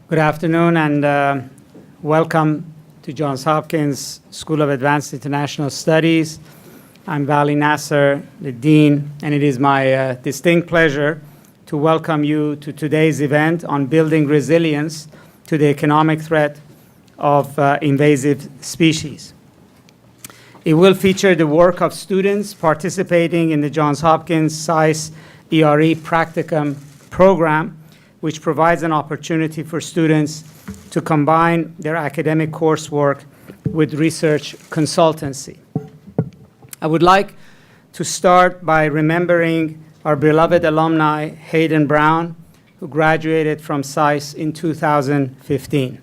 Good afternoon and welcome to Johns Hopkins School of Advanced International Studies. I'm Vali Nasr, the Dean, and it is my distinct pleasure to welcome you to today's event on building resilience to the economic threat of invasive species. It will feature the work of students participating in the Johns Hopkins SAIS ERE Practicum program, which provides an opportunity for students to combine their academic coursework with research consultancy. I would like to start by remembering our beloved alumni, Hayden Brown, who graduated from SAIS in 2015.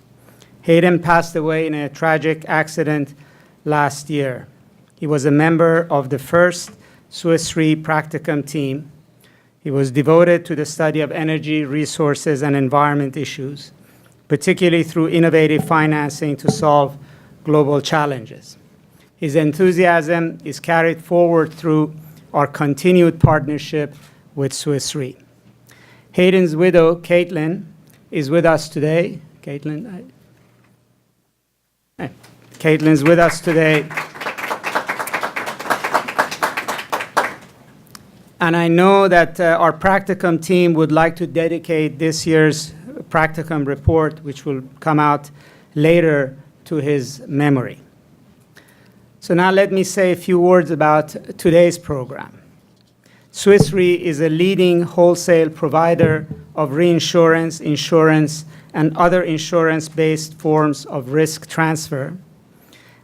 Hayden passed away in a tragic accident last year. He was a member of the first Swiss Re Practicum team. He was devoted to the study of energy, resources, and environment issues, particularly through innovative financing to solve global challenges. His enthusiasm is carried forward through our continued partnership with Swiss Re. Hayden's widow, Caitlin, is with us today. Caitlin's with us today. And I know that our practicum team would like to dedicate this year's practicum report, which will come out later, to his memory. So now let me say a few words about today's program. Swiss Re is a leading wholesale provider of reinsurance, insurance, and other insurance-based forms of risk transfer,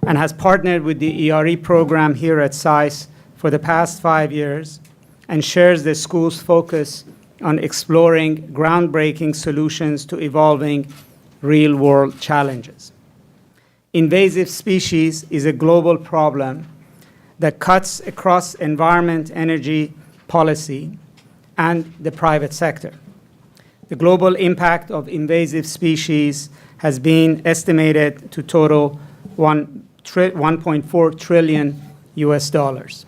and has partnered with the ERE program here at SAIS for the past 5 years, and shares the school's focus on exploring groundbreaking solutions to evolving real-world challenges. Invasive species is a global problem that cuts across environment, energy, policy, and the private sector. The global impact of invasive species has been estimated to total $1.4 trillion US dollars.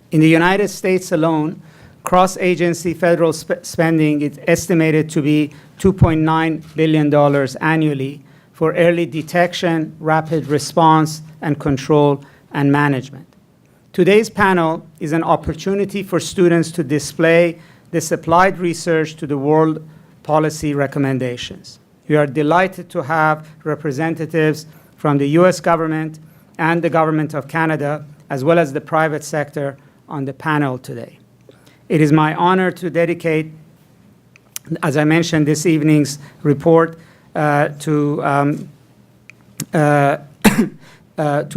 In the United States alone, cross-agency federal spending is estimated to be $2.9 billion annually for early detection, rapid response, and control and management. Today's panel is an opportunity for students to display this applied research to the world policy recommendations. We are delighted to have representatives from the US government and the government of Canada, as well as the private sector, on the panel today. It is my honor to dedicate, as I mentioned, this evening's report to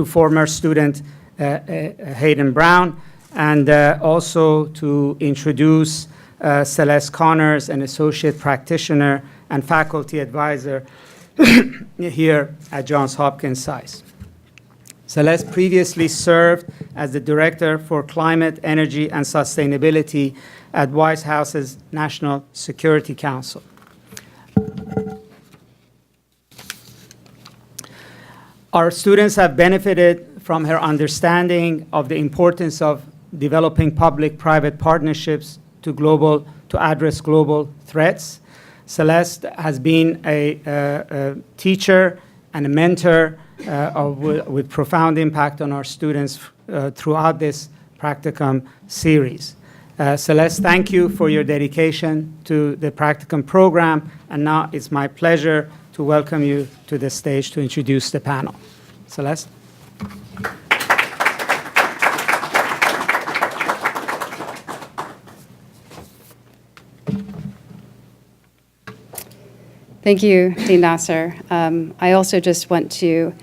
former student Hayden Brown, and also to introduce Celeste Connors, an associate practitioner and faculty advisor here at Johns Hopkins SAIS. Celeste previously served as the Director for Climate, Energy, and Sustainability at White House's National Security Council. Our students have benefited from her understanding of the importance of developing public-private partnerships to address global threats. Celeste has been a teacher and a mentor with profound impact on our students throughout this practicum series. Celeste, thank you for your dedication to the practicum program, and now it's my pleasure to welcome you to the stage to introduce the panel. Celeste? Thank you, Dean Nasr. I also just want to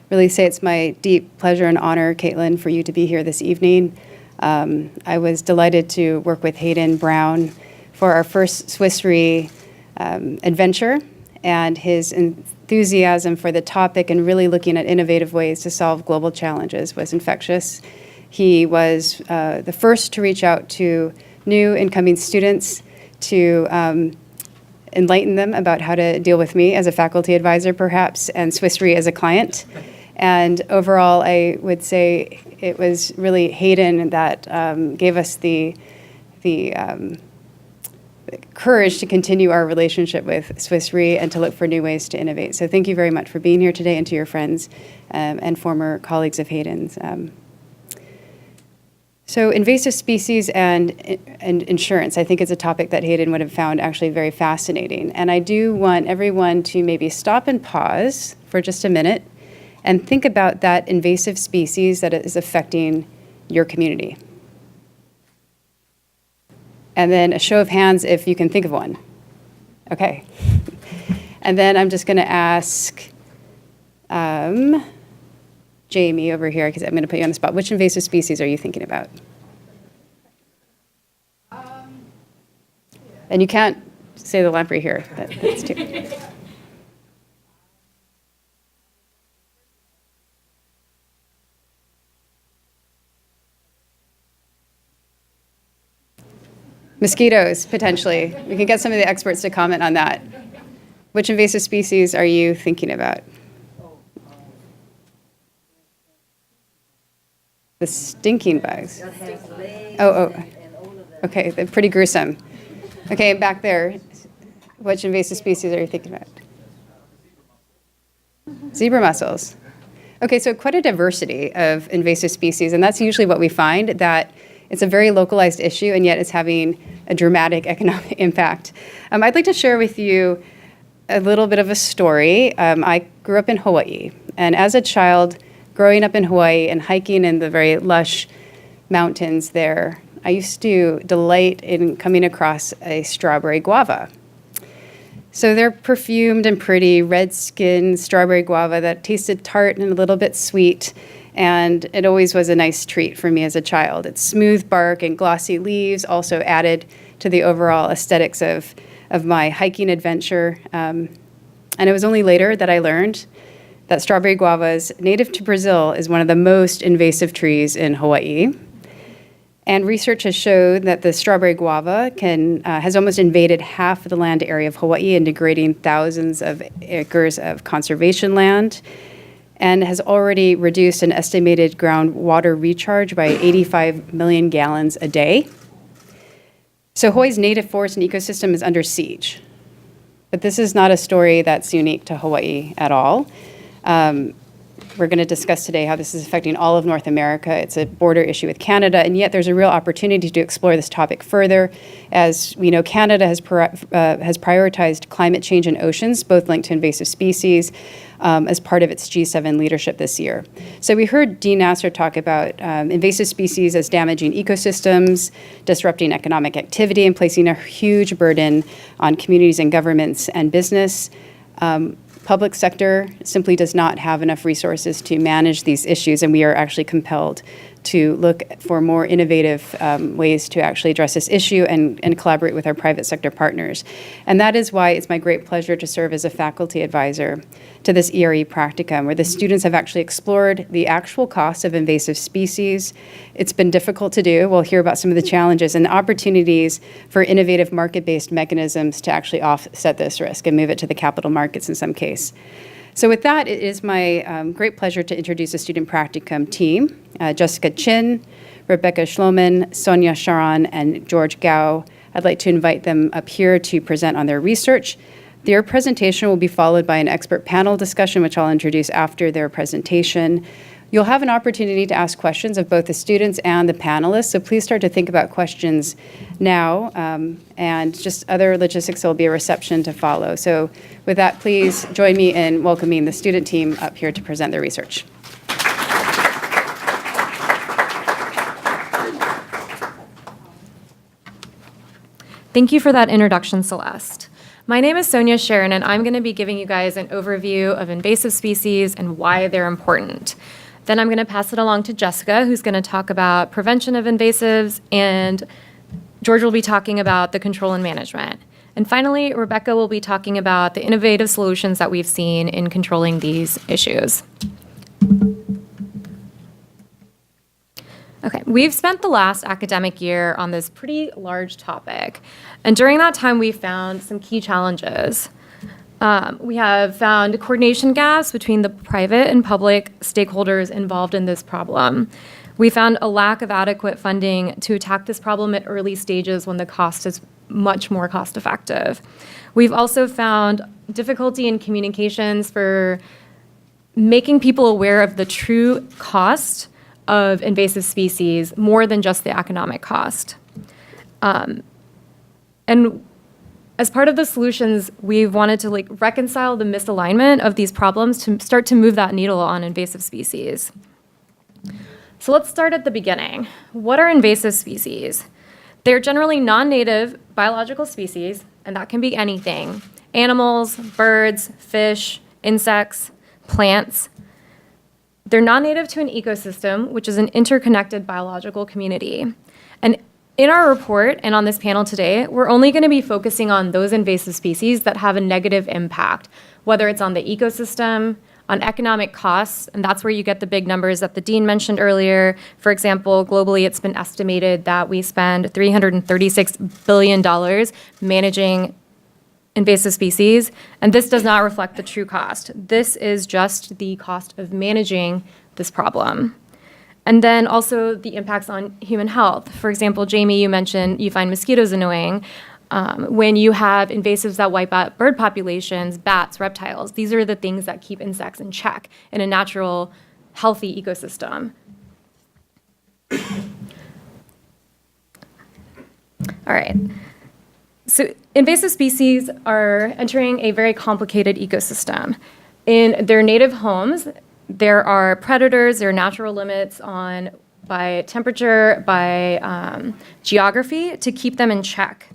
really say it's my deep pleasure and honor, Caitlin, for you to be here this evening. I was delighted to work with Hayden Brown for our first Swiss Re adventure, and his enthusiasm for the topic and really looking at innovative ways to solve global challenges was infectious. He was the first to reach out to new incoming students to enlighten them about how to deal with me as a faculty advisor, perhaps, and Swiss Re as a client. And overall, I would say it was really Hayden that gave us the courage to continue our relationship with Swiss Re and to look for new ways to innovate. So thank you very much for being here today, and to your friends and former colleagues of Hayden's. So invasive species and insurance, I think, is a topic that Hayden would have found actually very fascinating. And I do want everyone to maybe stop and pause for just a minute and think about that invasive species that is affecting your community. And then a show of hands if you can think of one. Okay. And then I'm just going to ask Jamie over here, because I'm going to put you on the spot. Which invasive species are you thinking about? And you can't say the lamprey here. That's too. Mosquitoes, potentially. We can get some of the experts to comment on that. Which invasive species are you thinking about? The stinking bugs. Oh. Okay, they're pretty gruesome. Okay, back there, which invasive species are you thinking about? Zebra mussels. Okay, so quite a diversity of invasive species, and that's usually what we find, that it's a very localized issue, and yet it's having a dramatic economic impact. I'd like to share with you a little bit of a story. I grew up in Hawaii, and as a child, growing up in Hawaii and hiking in the very lush mountains there, I used to delight in coming across a strawberry guava. So they're perfumed and pretty, red-skinned strawberry guava that tasted tart and a little bit sweet, and it always was a nice treat for me as a child. Its smooth bark and glossy leaves also added to the overall aesthetics of my hiking adventure. And it was only later that I learned that strawberry guavas, native to Brazil, is one of the most invasive trees in Hawaii. And research has showed that the strawberry guava has almost invaded half of the land area of Hawaii and degrading thousands of acres of conservation land, and has already reduced an estimated groundwater recharge by 85 million gallons a day. So Hawaii's native forest and ecosystem is under siege. But this is not a story that's unique to Hawaii at all. We're going to discuss today how this is affecting all of North America. It's a border issue with Canada, and yet there's a real opportunity to explore this topic further. As we know, Canada has prioritized climate change in oceans, both linked to invasive species, as part of its G7 leadership this year. So we heard Dean Nasr talk about invasive species as damaging ecosystems, disrupting economic activity, and placing a huge burden on communities and governments and business. Public sector simply does not have enough resources to manage these issues, and we are actually compelled to look for more innovative ways to actually address this issue and collaborate with our private sector partners. And that is why it's my great pleasure to serve as a faculty advisor to this ERE Practicum, where the students have actually explored the actual costs of invasive species. It's been difficult to do. We'll hear about some of the challenges and the opportunities for innovative market-based mechanisms to actually offset this risk and move it to the capital markets in some case. So with that, it is my great pleasure to introduce the student practicum team, Jessica Chin, Rebecca Schloman, Sonia Sharon, and George Gao. I'd like to invite them up here to present on their research. Their presentation will be followed by an expert panel discussion, which I'll introduce after their presentation. You'll have an opportunity to ask questions of both the students and the panelists, so please start to think about questions now, and just other logistics, there will be a reception to follow. So with that, please join me in welcoming the student team up here to present their research. Thank you for that introduction, Celeste. My name is Sonia Sharon, and I'm going to be giving you guys an overview of invasive species and why they're important. Then I'm going to pass it along to Jessica, who's going to talk about prevention of invasives, and George will be talking about the control and management. And finally, Rebecca will be talking about the innovative solutions that we've seen in controlling these issues. Okay, we've spent the last academic year on this pretty large topic, and during that time we found some key challenges. We have found coordination gaps between the private and public stakeholders involved in this problem. We found a lack of adequate funding to attack this problem at early stages when the cost is much more cost effective. We've also found difficulty in communications for making people aware of the true cost of invasive species more than just the economic cost. And as part of the solutions, we've wanted to reconcile the misalignment of these problems to start to move that needle on invasive species. So let's start at the beginning. What are invasive species? They're generally non-native biological species, and that can be anything: animals, birds, fish, insects, plants. They're non-native to an ecosystem, which is an interconnected biological community. And in our report and on this panel today, we're only going to be focusing on those invasive species that have a negative impact, whether it's on the ecosystem, on economic costs, and that's where you get the big numbers that the dean mentioned earlier. For example, globally, it's been estimated that we spend $336 billion managing invasive species, and this does not reflect the true cost. This is just the cost of managing this problem. And then also the impacts on human health. For example, Jamie, you mentioned you find mosquitoes annoying. When you have invasives that wipe out bird populations, bats, reptiles, these are the things that keep insects in check in a natural, healthy ecosystem. All right. So invasive species are entering a very complicated ecosystem. In their native homes, there are predators, there are natural limits on by temperature, by geography to keep them in check.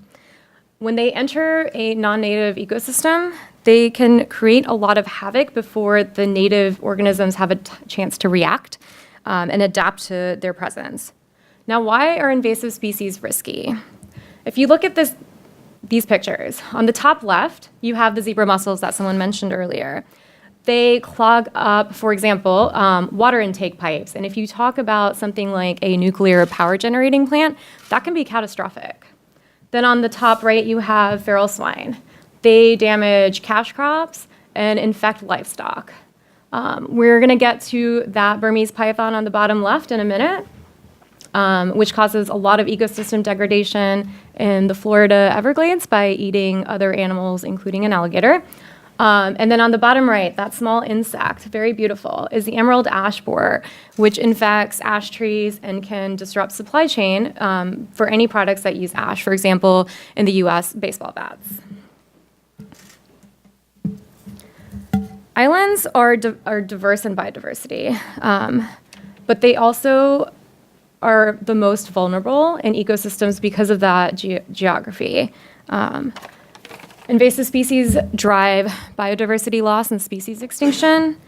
When they enter a non-native ecosystem, they can create a lot of havoc before the native organisms have a chance to react and adapt to their presence. Now, why are invasive species risky? If you look at these pictures, on the top left, you have the zebra mussels that someone mentioned earlier. They clog up, for example, water intake pipes. And if you talk about something like a nuclear power generating plant, that can be catastrophic. Then on the top right, you have feral swine. They damage cash crops and infect livestock. We're going to get to that Burmese python on the bottom left in a minute, which causes a lot of ecosystem degradation in the Florida Everglades by eating other animals, including an alligator. And then on the bottom right, that small insect, very beautiful, is the emerald ash borer, which infects ash trees and can disrupt supply chain for any products that use ash, for example, in the US, baseball bats. Islands are diverse in biodiversity, but they also are the most vulnerable in ecosystems because of that geography. Invasive species drive biodiversity loss and species extinction.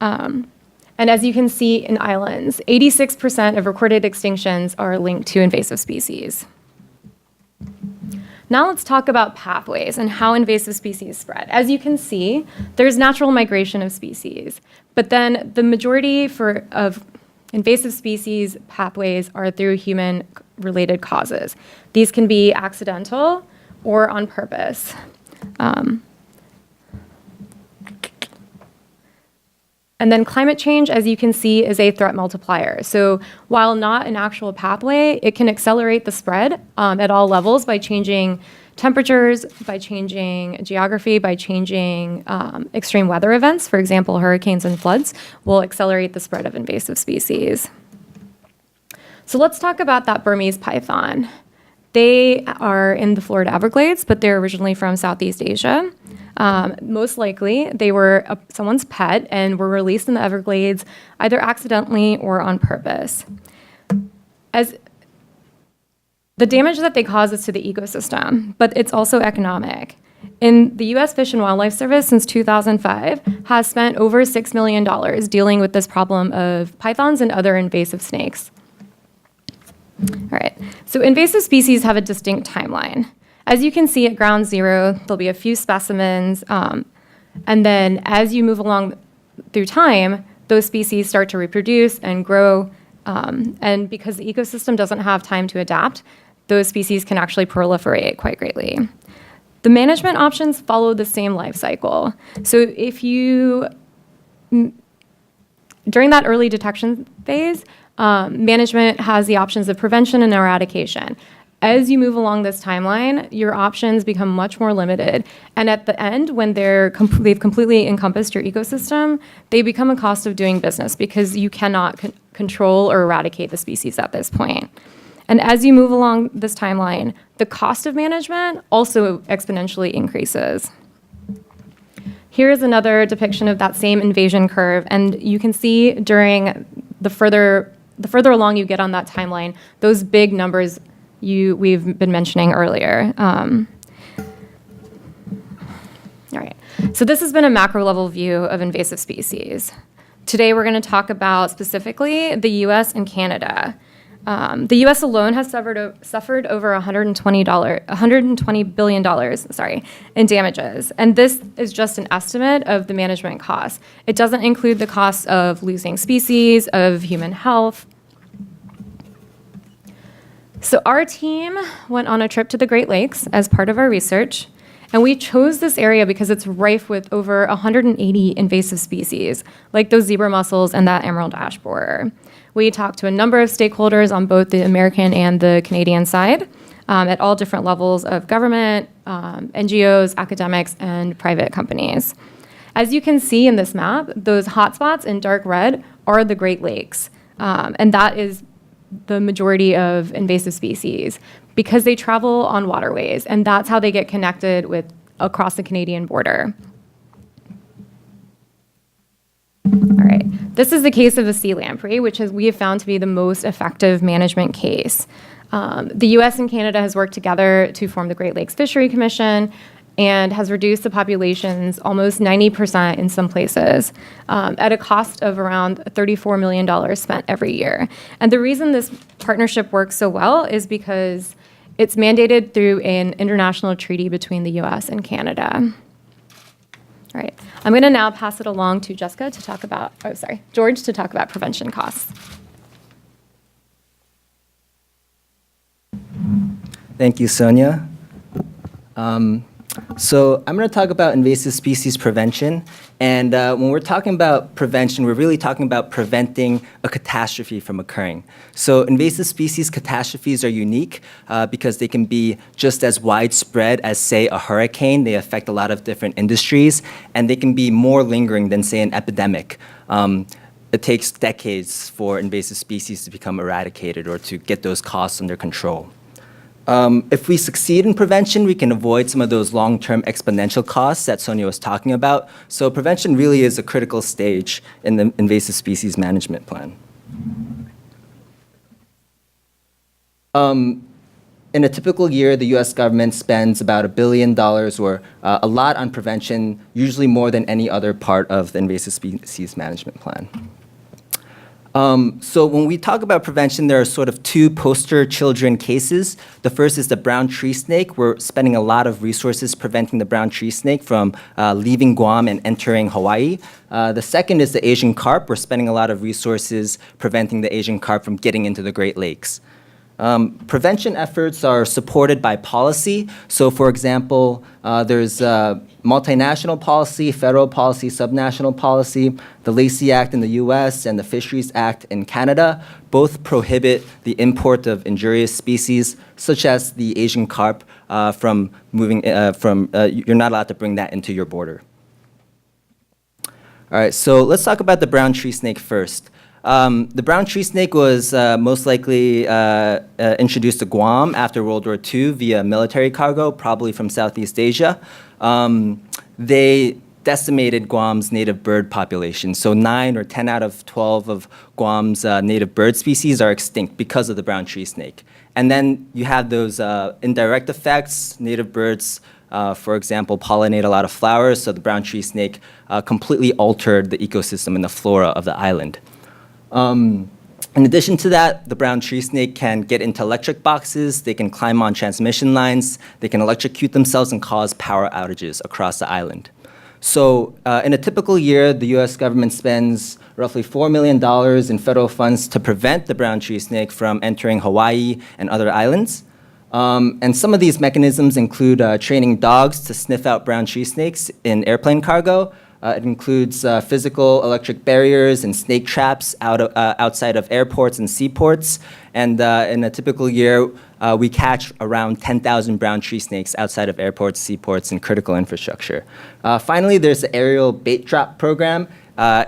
And as you can see in islands, 86% of recorded extinctions are linked to invasive species. Now let's talk about pathways and how invasive species spread. As you can see, there's natural migration of species, but then the majority of invasive species pathways are through human-related causes. These can be accidental or on purpose. And then climate change, as you can see, is a threat multiplier. So while not an actual pathway, it can accelerate the spread at all levels by changing temperatures, by changing geography, by changing extreme weather events. For example, hurricanes and floods will accelerate the spread of invasive species. So let's talk about that Burmese python. They are in the Florida Everglades, but they're originally from Southeast Asia. Most likely, they were someone's pet and were released in the Everglades either accidentally or on purpose. As the damage that they cause is to the ecosystem, but it's also economic. In the U.S. Fish and Wildlife Service since 2005 has spent over $6 million dealing with this problem of pythons and other invasive snakes. All right, so invasive species have a distinct timeline. As you can see at ground zero, there'll be a few specimens, and then as you move along through time, those species start to reproduce and grow, and because the ecosystem doesn't have time to adapt, those species can actually proliferate quite greatly. The management options follow the same life cycle. So if you, during that early detection phase, Management has the options of prevention and eradication. As you move along this timeline, your options become much more limited. And at the end, when they've completely encompassed your ecosystem, they become a cost of doing business because you cannot control or eradicate the species at this point. And as you move along this timeline, the cost of management also exponentially increases. Here is another depiction of that same invasion curve. And you can see during the further along you get on that timeline, those big numbers we've been mentioning earlier. All right, so this has been a macro level view of invasive species. Today we're going to talk about specifically the US and Canada. The US alone has suffered over $120 billion in damages. And this is just an estimate of the management costs. It doesn't include the costs of losing species, of human health. So our team went on a trip to the Great Lakes as part of our research, and we chose this area because it's rife with over 180 invasive species, like those zebra mussels and that emerald ash borer. We talked to a number of stakeholders on both the American and the Canadian side, at all different levels of government, NGOs, academics, and private companies. As you can see in this map, those hotspots in dark red are the Great Lakes, and that is the majority of invasive species because they travel on waterways, and that's how they get connected across the Canadian border. All right, this is the case of the sea lamprey, which we have found to be the most effective management case. The US and Canada has worked together to form the Great Lakes Fishery Commission and has reduced the populations almost 90% in some places at a cost of around $34 million spent every year. And the reason this partnership works so well is because it's mandated through an international treaty between the US and Canada. All right, I'm gonna now pass it along to George to talk about prevention costs. Thank you, Sonia. So I'm going to talk about invasive species prevention. And when we're talking about prevention, we're really talking about preventing a catastrophe from occurring. So invasive species catastrophes are unique because they can be just as widespread as, say, a hurricane. They affect a lot of different industries, and they can be more lingering than, say, an epidemic. It takes decades for invasive species to become eradicated or to get those costs under control. If we succeed in prevention, we can avoid some of those long-term exponential costs that Sonia was talking about. So prevention really is a critical stage in the invasive species management plan. In a typical year, the US government spends about $1 billion or a lot on prevention, usually more than any other part of the invasive species management plan. So when we talk about prevention, there are sort of two poster children cases. The first is the brown tree snake. We're spending a lot of resources preventing the brown tree snake from leaving Guam and entering Hawaii. The second is the Asian carp. We're spending a lot of resources preventing the Asian carp from getting into the Great Lakes. Prevention efforts are supported by policy. So for example, there's multinational policy, federal policy, subnational policy. The Lacey Act in the US and the Fisheries Act in Canada both prohibit the import of injurious species, such as the Asian carp, from moving you're not allowed to bring that into your border. All right, so let's talk about the brown tree snake first. The brown tree snake was most likely introduced to Guam after World War II via military cargo, probably from Southeast Asia. They decimated Guam's native bird population. So 9 or 10 out of 12 of Guam's native bird species are extinct because of the brown tree snake. And then you have those indirect effects. Native birds, for example, pollinate a lot of flowers, so the brown tree snake completely altered the ecosystem and the flora of the island. In addition to that, the brown tree snake can get into electric boxes, they can climb on transmission lines, they can electrocute themselves and cause power outages across the island. So in a typical year, the US government spends roughly $4 million in federal funds to prevent the brown tree snake from entering Hawaii and other islands. And some of these mechanisms include training dogs to sniff out brown tree snakes in airplane cargo, It includes physical electric barriers and snake traps outside of airports and seaports. And in a typical year, we catch around 10,000 brown tree snakes outside of airports, seaports, and critical infrastructure. Finally, there's the aerial bait trap program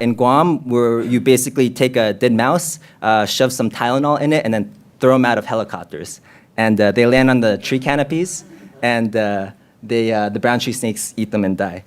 in Guam, where you basically take a dead mouse, shove some Tylenol in it, and then throw them out of helicopters. And they land on the tree canopies, and the brown tree snakes eat them and die.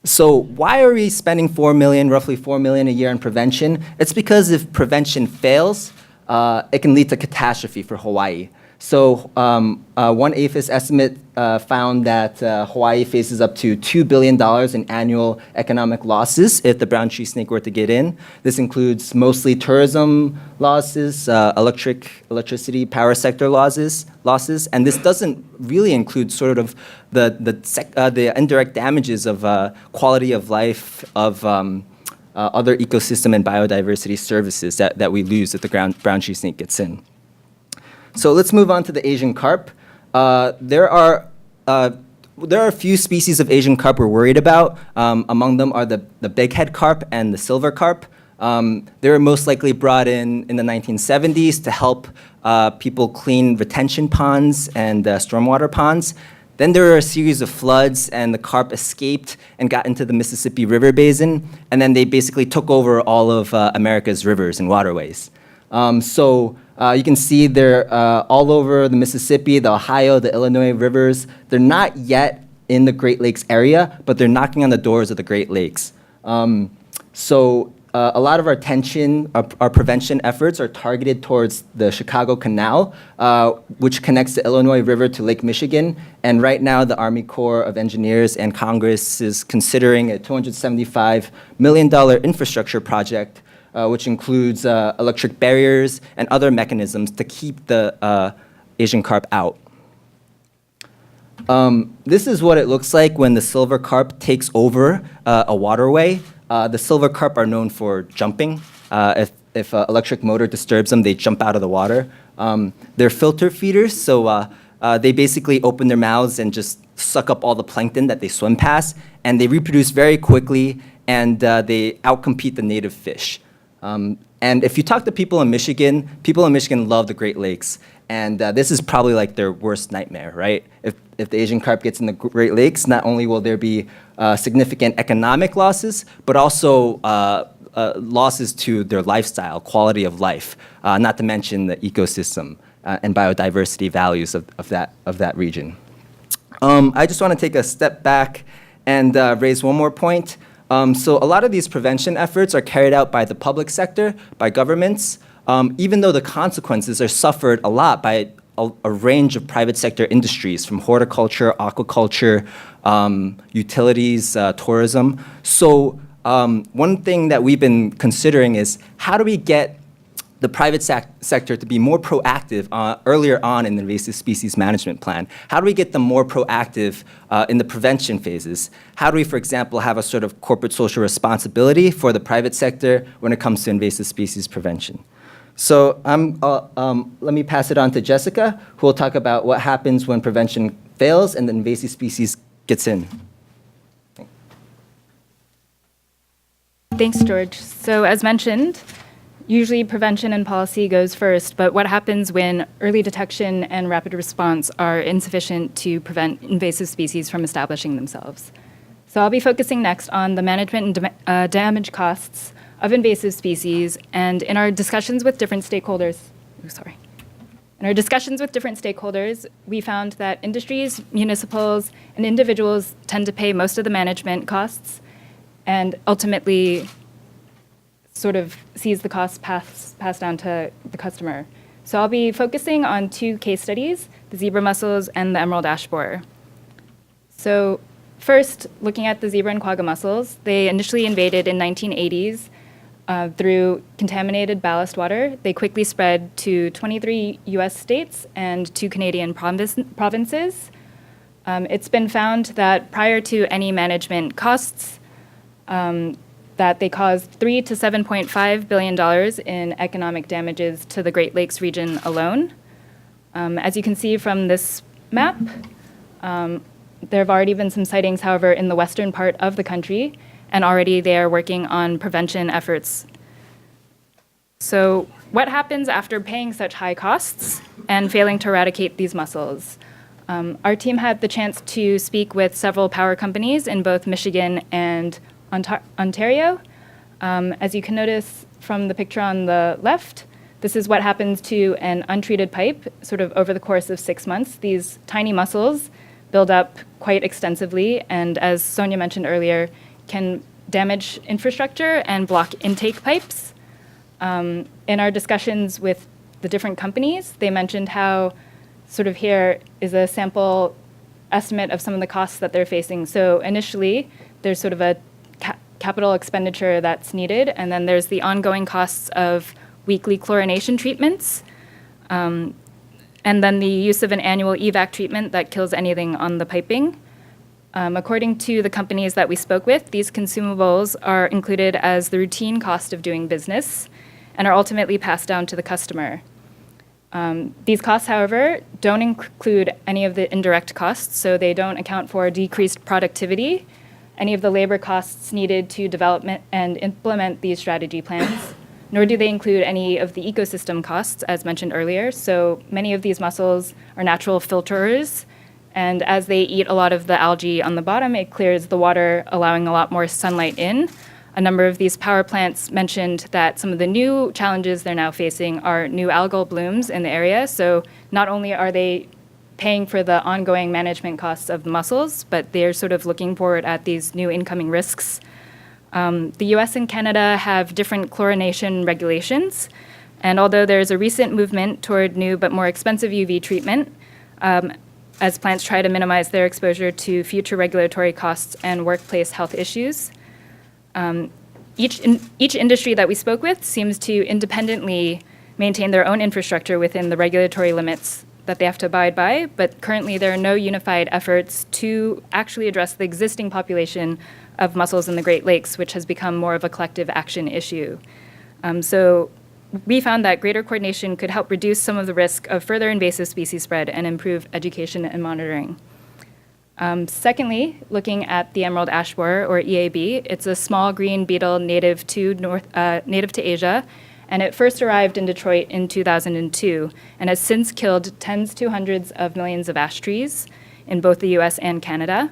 So why are we spending roughly $4 million a year on prevention? It's because if prevention fails, it can lead to catastrophe for Hawaii. So one APHIS estimate found that Hawaii faces up to $2 billion in annual economic losses if the brown tree snake were to get in. This includes mostly tourism losses, electricity, power sector losses, and this doesn't really include sort of the indirect damages of quality of life of other ecosystem and biodiversity services that we lose if the brown tree snake gets in. So let's move on to the Asian carp. There are a few species of Asian carp we're worried about. Among them are the bighead carp and the silver carp. They were most likely brought in the 1970s to help people clean retention ponds and stormwater ponds. Then there were a series of floods, and the carp escaped and got into the Mississippi River Basin, and then they basically took over all of America's rivers and waterways. You can see they're all over the Mississippi, the Ohio, the Illinois rivers. They're not yet in the Great Lakes area, but they're knocking on the doors of the Great Lakes. A lot of our attention, our prevention efforts are targeted towards the Chicago Canal, which connects the Illinois River to Lake Michigan. And right now, the Army Corps of Engineers and Congress is considering a $275 million infrastructure project, which includes electric barriers and other mechanisms to keep the Asian carp out. This is what it looks like when the silver carp takes over a waterway. The silver carp are known for jumping. If an electric motor disturbs them, they jump out of the water. They're filter feeders, so they basically open their mouths and just suck up all the plankton that they swim past, and they reproduce very quickly, and they outcompete the native fish. And if you talk to people in Michigan love the Great Lakes, and this is probably like their worst nightmare, right? If the Asian carp gets in the Great Lakes, not only will there be significant economic losses, but also losses to their lifestyle, quality of life, not to mention the ecosystem and biodiversity values of that region. I just want to take a step back and raise one more point. So a lot of these prevention efforts are carried out by the public sector, by governments, even though the consequences are suffered a lot by a range of private sector industries, from horticulture, aquaculture, utilities, tourism. So one thing that we've been considering is how do we get the private sector to be more proactive earlier on in the invasive species management plan? How do we get them more proactive in the prevention phases? How do we, for example, have a sort of corporate social responsibility for the private sector when it comes to invasive species prevention? So let me pass it on to Jessica, who will talk about what happens when prevention fails and the invasive species gets in. Thanks, George. So as mentioned, usually prevention and policy goes first, but what happens when early detection and rapid response are insufficient to prevent invasive species from establishing themselves? So I'll be focusing next on the management and damage costs of invasive species, and in our discussions with different stakeholders, we found that industries, municipals, and individuals tend to pay most of the management costs and ultimately sort of sees the cost passed down to the customer. So I'll be focusing on two case studies, the zebra mussels and the emerald ash borer. So first, looking at the zebra and quagga mussels, they initially invaded in 1980s through contaminated ballast water. They quickly spread to 23 US states and 2 Canadian provinces. It's been found that prior to any management costs, that they caused $3 to $7.5 billion in economic damages to the Great Lakes region alone. As you can see from this map, There have already been some sightings, however, in the western part of the country, and already they are working on prevention efforts. So what happens after paying such high costs and failing to eradicate these mussels? Our team had the chance to speak with several power companies in both Michigan and Ontario. As you can notice from the picture on the left, this is what happens to an untreated pipe sort of over the course of 6 months. These tiny mussels build up quite extensively, and as Sonia mentioned earlier, can damage infrastructure and block intake pipes. In our discussions with the different companies, they mentioned how sort of here is a sample estimate of some of the costs that they're facing. So initially, there's sort of a capital expenditure that's needed, and then there's the ongoing costs of weekly chlorination treatments, and then the use of an annual evac treatment that kills anything on the piping. According to the companies that we spoke with, these consumables are included as the routine cost of doing business and are ultimately passed down to the customer. These costs, however, don't include any of the indirect costs, so they don't account for decreased productivity, any of the labor costs needed to develop and implement these strategy plans, nor do they include any of the ecosystem costs, as mentioned earlier. So many of these mussels are natural filterers, and as they eat a lot of the algae on the bottom, it clears the water, allowing a lot more sunlight in. A number of these power plants mentioned that some of the new challenges they're now facing are new algal blooms in the area. So not only are they paying for the ongoing management costs of the mussels, but they're sort of looking forward at these new incoming risks. The US and Canada have different chlorination regulations, and although there's a recent movement toward new but more expensive UV treatment, as plants try to minimize their exposure to future regulatory costs and workplace health issues, each industry that we spoke with seems to independently maintain their own infrastructure within the regulatory limits that they have to abide by, but currently there are no unified efforts to actually address the existing population of mussels in the Great Lakes, which has become more of a collective action issue. So we found that greater coordination could help reduce some of the risk of further invasive species spread and improve education and monitoring. Secondly, looking at the emerald ash borer, or EAB, it's a small green beetle native to Asia, and it first arrived in Detroit in 2002 and has since killed tens to hundreds of millions of ash trees in both the US and Canada.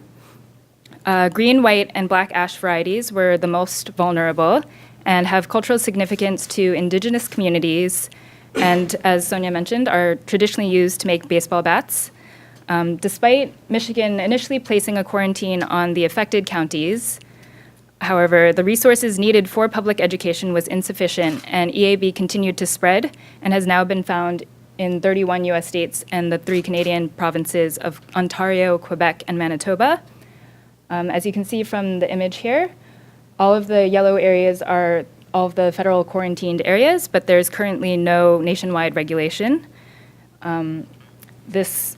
Green, white, and black ash varieties were the most vulnerable and have cultural significance to indigenous communities, and as Sonia mentioned, are traditionally used to make baseball bats. Despite Michigan initially placing a quarantine on the affected counties, however, the resources needed for public education was insufficient, and EAB continued to spread and has now been found in 31 US states and the 3 Canadian provinces of Ontario, Quebec, and Manitoba. As you can see from the image here, all of the yellow areas are all of the federal quarantined areas, but there's currently no nationwide regulation. This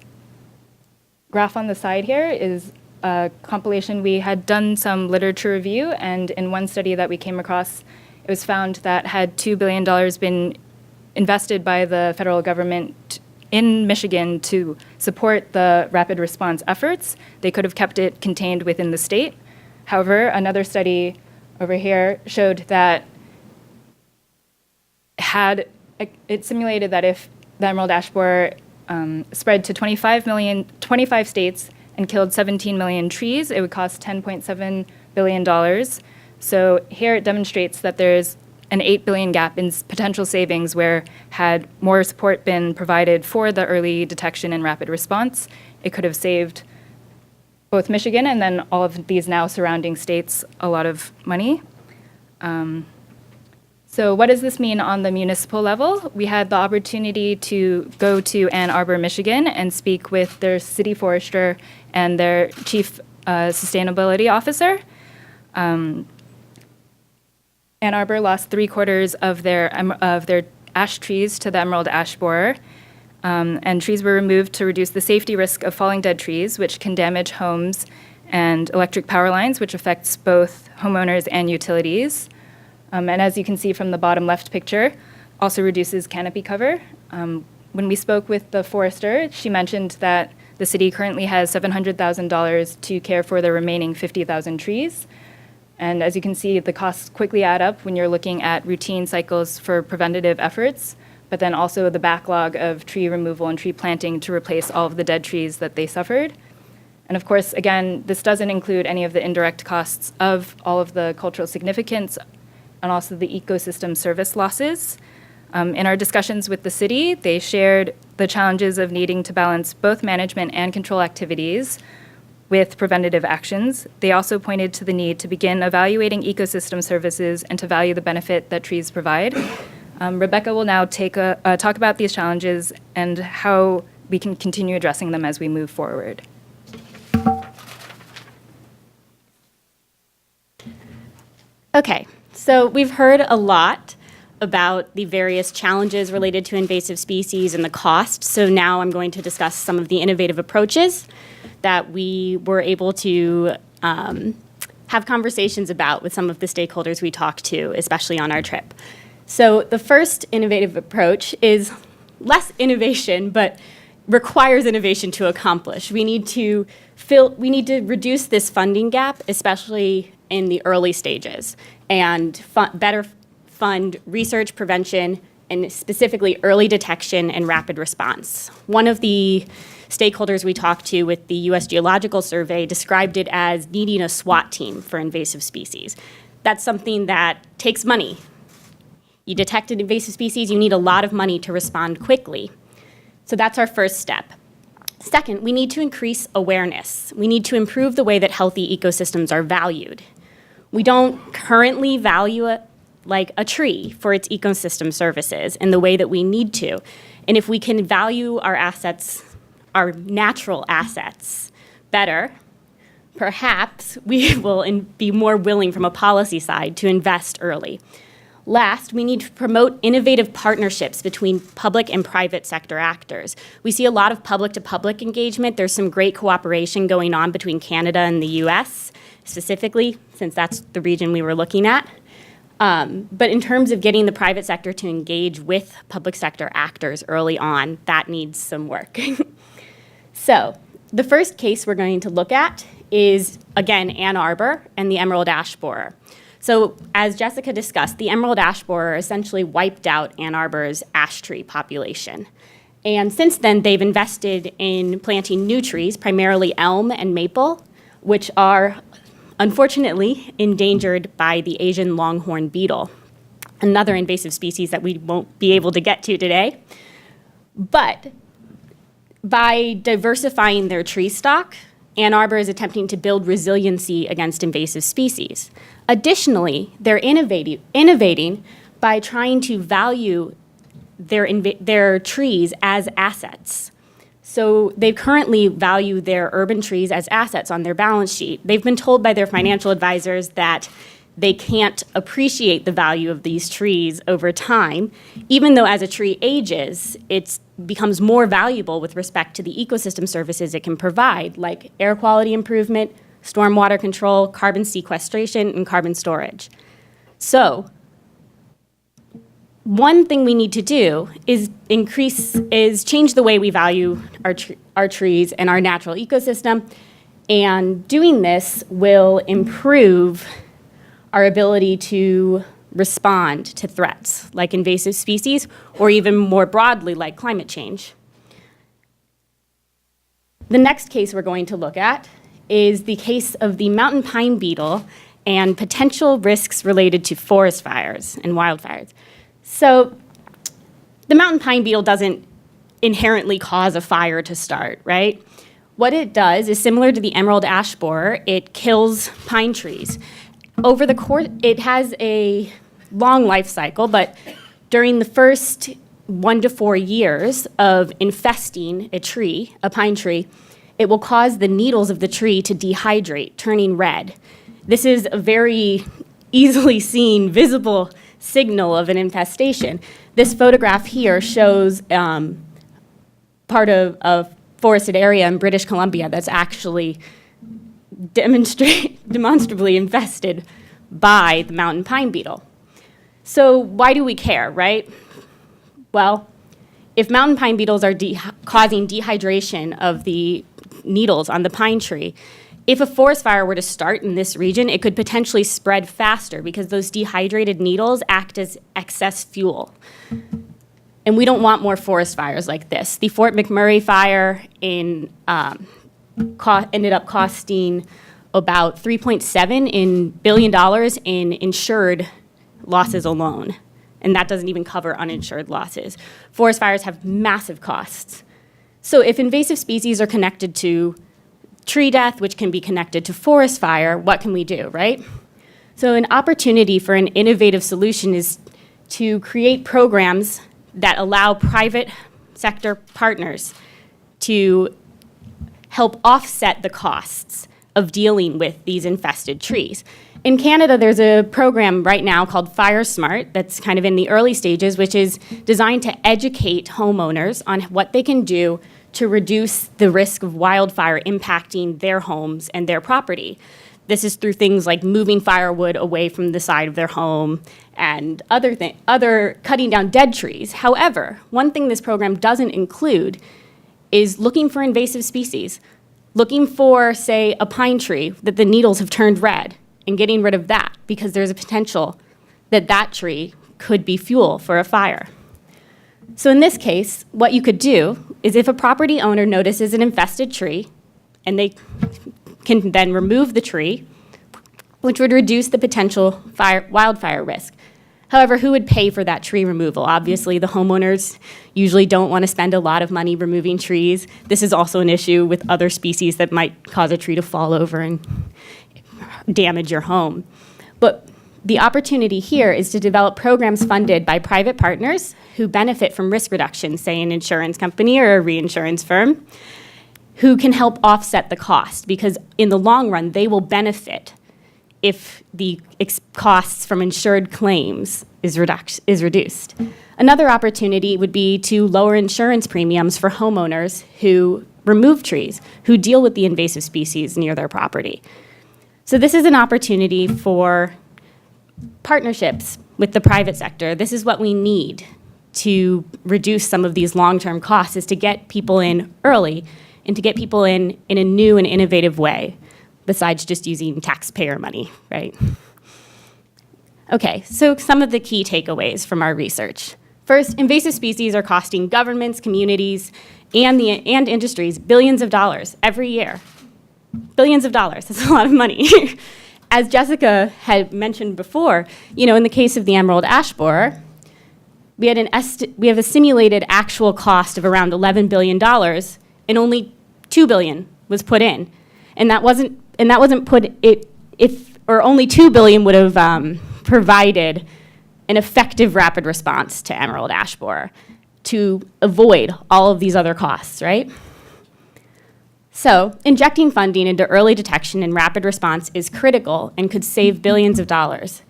graph on the side here is a compilation. We had done some literature review, and in one study that we came across, it was found that had $2 billion been invested by the federal government in Michigan to support the rapid response efforts, they could have kept it contained within the state. However, another study over here showed that it simulated that if the emerald ash borer spread to 25 states and killed 17 million trees, it would cost $10.7 billion. So here it demonstrates that there's an $8 billion gap in potential savings where had more support been provided for the early detection and rapid response, it could have saved both Michigan and then all of these now surrounding states a lot of money. So what does this mean on the municipal level? We had the opportunity to go to Ann Arbor, Michigan, and speak with their city forester and their chief sustainability officer. Ann Arbor lost 3/4 of their ash trees to the emerald ash borer, and trees were removed to reduce the safety risk of falling dead trees, which can damage homes and electric power lines, which affects both homeowners and utilities. And as you can see from the bottom left picture, also reduces canopy cover. When we spoke with the forester, she mentioned that The city currently has $700,000 to care for the remaining 50,000 trees. And as you can see, the costs quickly add up when you're looking at routine cycles for preventative efforts, but then also the backlog of tree removal and tree planting to replace all of the dead trees that they suffered. And of course, again, this doesn't include any of the indirect costs of all of the cultural significance and also the ecosystem service losses. In our discussions with the city, they shared the challenges of needing to balance both management and control activities with preventative actions. They also pointed to the need to begin evaluating ecosystem services and to value the benefit that trees provide. Rebecca will now talk about these challenges and how we can continue addressing them as we move forward. Okay, so we've heard a lot about the various challenges related to invasive species and the cost. So now I'm going to discuss some of the innovative approaches that we were able to have conversations about with some of the stakeholders we talked to, especially on our trip. So the first innovative approach is less innovation, but requires innovation to accomplish. We need to reduce this funding gap, especially in the early stages, and better fund research, prevention, and specifically early detection and rapid response. One of the stakeholders we talked to with the U.S. Geological Survey described it as needing a SWAT team for invasive species. That's something that takes money. You detect an invasive species, you need a lot of money to respond quickly. So that's our first step. Second, we need to increase awareness. We need to improve the way that healthy ecosystems are valued. We don't currently value it like a tree for its ecosystem services in the way that we need to. And if we can value our assets, our natural assets, better, perhaps we will be more willing from a policy side to invest early. Last, we need to promote innovative partnerships between public and private sector actors. We see a lot of public-to-public engagement. There's some great cooperation going on between Canada and the US, specifically, since that's the region we were looking at. But in terms of getting the private sector to engage with public sector actors early on, that needs some work. So the first case we're going to look at is, again, Ann Arbor and the emerald ash borer. So as Jessica discussed, the emerald ash borer essentially wiped out Ann Arbor's ash tree population. And since then, they've invested in planting new trees, primarily elm and maple, which are unfortunately endangered by the Asian longhorn beetle, another invasive species that we won't be able to get to today. But by diversifying their tree stock, Ann Arbor is attempting to build resiliency against invasive species. Additionally, they're innovating by trying to value their trees as assets. So they currently value their urban trees as assets on their balance sheet. They've been told by their financial advisors that they can't appreciate the value of these trees over time, even though as a tree ages, it becomes more valuable with respect to the ecosystem services it can provide, like air quality improvement, stormwater control, carbon sequestration, and carbon storage. So one thing we need to do is change the way we value our trees and our natural ecosystem, and doing this will improve our ability to respond to threats like invasive species, or even more broadly like climate change. The next case we're going to look at is the case of the mountain pine beetle and potential risks related to forest fires and wildfires. So the mountain pine beetle doesn't inherently cause a fire to start, right? What it does is similar to the emerald ash borer. It kills pine trees. Over the course, it has a long life cycle, but during the first 1 to 4 years of infesting a pine tree, it will cause the needles of the tree to dehydrate, turning red. This is a very easily seen, visible signal of an infestation. This photograph here shows part of a forested area in British Columbia that's actually demonstrably infested by the mountain pine beetle. So why do we care, right? Well, if mountain pine beetles are causing dehydration of the needles on the pine tree, if a forest fire were to start in this region, it could potentially spread faster because those dehydrated needles act as excess fuel. And we don't want more forest fires like this. The Fort McMurray fire ended up costing about $3.7 billion in insured losses alone. And that doesn't even cover uninsured losses. Forest fires have massive costs. So if invasive species are connected to tree death, which can be connected to forest fire, what can we do, right? So an opportunity for an innovative solution is to create programs that allow private sector partners to help offset the costs of dealing with these infested trees. In Canada, there's a program right now called FireSmart that's kind of in the early stages, which is designed to educate homeowners on what they can do to reduce the risk of wildfire impacting their homes and their property. This is through things like moving firewood away from the side of their home and other cutting down dead trees. However, one thing this program doesn't include is looking for invasive species, looking for, say, a pine tree that the needles have turned red and getting rid of that because there's a potential that that tree could be fuel for a fire. So in this case, what you could do is if a property owner notices an infested tree and they can then remove the tree, which would reduce the potential wildfire risk. However, who would pay for that tree removal? Obviously, the homeowners usually don't want to spend a lot of money removing trees. This is also an issue with other species that might cause a tree to fall over and damage your home. But the opportunity here is to develop programs funded by private partners who benefit from risk reduction, say an insurance company or a reinsurance firm, who can help offset the cost, because in the long run, they will benefit if the costs from insured claims is reduced. Another opportunity would be to lower insurance premiums for homeowners who remove trees, who deal with the invasive species near their property. So this is an opportunity for partnerships with the private sector. This is what we need to reduce some of these long-term costs, is to get people in early and to get people in a new and innovative way, besides just using taxpayer money, right? Okay, so some of the key takeaways from our research. First, invasive species are costing governments, communities, and industries billions of dollars every year. Billions of dollars, that's a lot of money. As Jessica had mentioned before, in the case of the emerald ash borer, we have a simulated actual cost of around $11 billion, and only $2 billion was put in, and that wasn't put or only $2 billion would have provided an effective rapid response to emerald ash borer to avoid all of these other costs, right? So injecting funding into early detection and rapid response is critical and could save billions of dollars.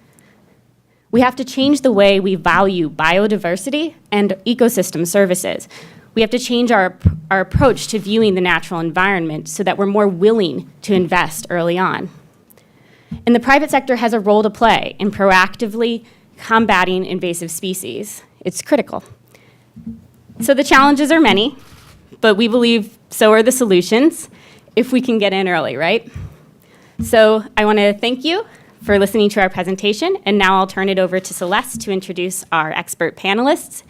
We have to change the way we value biodiversity and ecosystem services. We have to change our approach to viewing the natural environment so that we're more willing to invest early on. And the private sector has a role to play in proactively combating invasive species. It's critical. So the challenges are many, but we believe so are the solutions if we can get in early, right? So I want to thank you for listening to our presentation, and now I'll turn it over to Celeste to introduce our expert panelists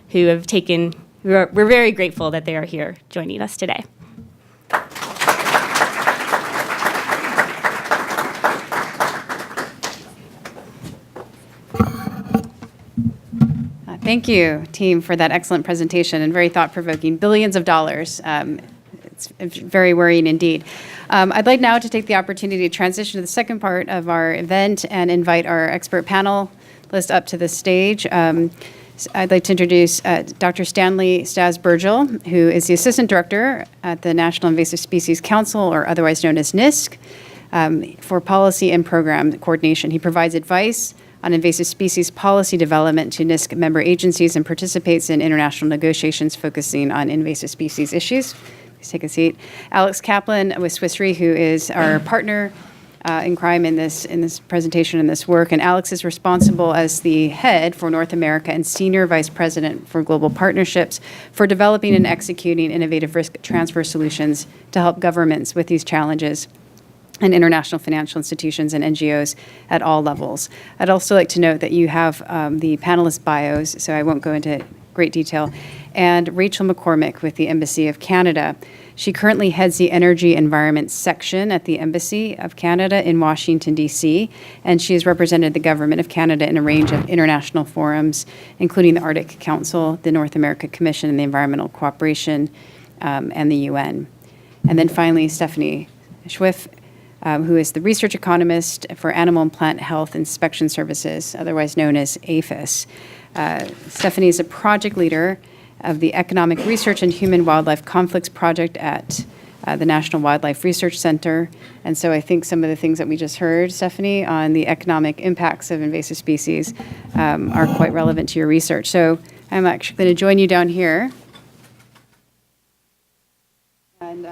who have taken. We're very grateful that they are here joining us today. Thank you, team, for that excellent presentation and very thought-provoking. Billions of dollars. It's very worrying indeed. I'd like now to take the opportunity to transition to the second part of our event and invite our expert panelist up to the stage. I'd like to introduce Dr. Stanley Stas-Burgel, who is the Assistant Director at the National Invasive Species Council, or otherwise known as NISC, for policy and program coordination. He provides advice on invasive species policy development to NISC member agencies and participates in international negotiations focusing on invasive species issues. Please take a seat. Alex Kaplan with Swiss Re, who is our partner in crime in this presentation and this work. And Alex is responsible as the head for North America and senior vice president for global partnerships for developing and executing innovative risk transfer solutions to help governments with these challenges and international financial institutions and NGOs at all levels. I'd also like to note that you have the panelist bios, so I won't go into great detail, and Rachel McCormick with the Embassy of Canada. She currently heads the Energy Environment section at the Embassy of Canada in Washington, D.C., and she has represented the Government of Canada in a range of international forums, including the Arctic Council, the North America Commission on the Environmental Cooperation, and the UN. And then finally, Stephanie Schwiff, who is the research economist for Animal and Plant Health Inspection Services, otherwise known as APHIS. Stephanie is a project leader of the Economic Research and Human Wildlife Conflicts Project at the National Wildlife Research Center. And so I think some of the things that we just heard, Stephanie, on the economic impacts of invasive species are quite relevant to your research. So I'm actually going to join you down here. And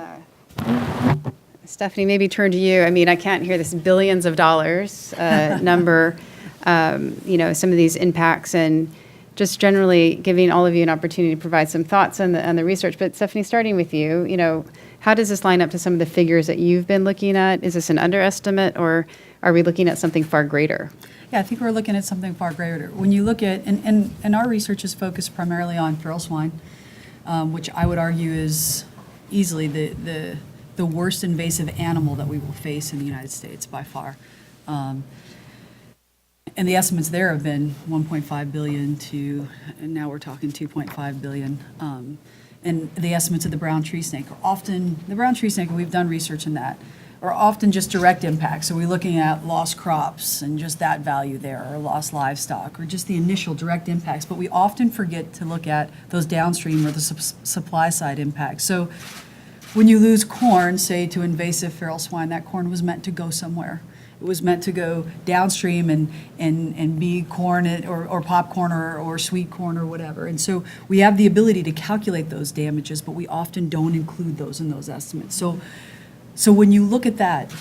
Stephanie, maybe turn to you. I mean, I can't hear this billions of dollars number, some of these impacts, and just generally giving all of you an opportunity to provide some thoughts on the research. But Stephanie, starting with you, how does this line up to some of the figures that you've been looking at? Is this an underestimate, or are we looking at something far greater? Yeah, I think we're looking at something far greater. When you look at, and our research is focused primarily on feral swine, which I would argue is easily the worst invasive animal that we will face in the United States by far. And the estimates there have been 1.5 billion to, and now we're talking 2.5 billion. And the estimates of the brown tree snake are often, the brown tree snake, and we've done research in that, are often just direct impacts. So we're looking at lost crops and just that value there, or lost livestock, or just the initial direct impacts. But we often forget to look at those downstream or the supply side impacts. So when you lose corn, say to invasive feral swine, that corn was meant to go somewhere. It was meant to go downstream and be corn or popcorn or sweet corn or whatever. And so we have the ability to calculate those damages, but we often don't include those in those estimates. So when you look at that,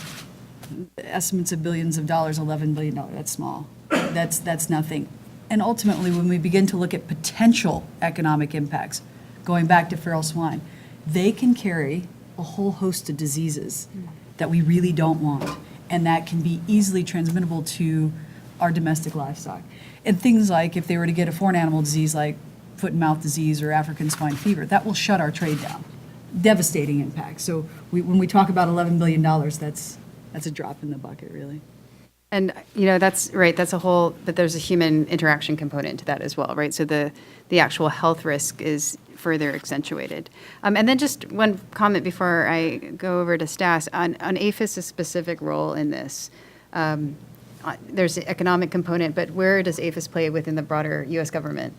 estimates of billions of dollars, $11 billion, that's small. That's nothing. And ultimately, when we begin to look at potential economic impacts, going back to feral swine, they can carry a whole host of diseases that we really don't want, and that can be easily transmittable to our domestic livestock. And things like if they were to get a foreign animal disease like foot and mouth disease or African swine fever, that will shut our trade down. Devastating impact. So when we talk about $11 billion, that's a drop in the bucket, really. And, that's right, that's a whole, but there's a human interaction component to that as well, right? So the actual health risk is further accentuated. And then just one comment before I go over to Stas, on APHIS' specific role in this. There's the economic component, but where does APHIS play within the broader U.S. government?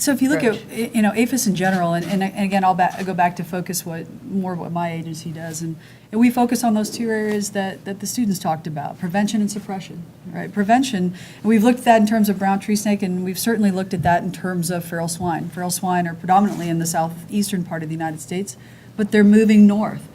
So if you look at, APHIS in general, and again, I'll go back to focus what my agency does, and we focus on those two areas that the students talked about, prevention and suppression, right? Prevention, and we've looked at that in terms of brown tree snake, and we've certainly looked at that in terms of feral swine. Feral swine are predominantly in the southeastern part of the United States, but they're moving north.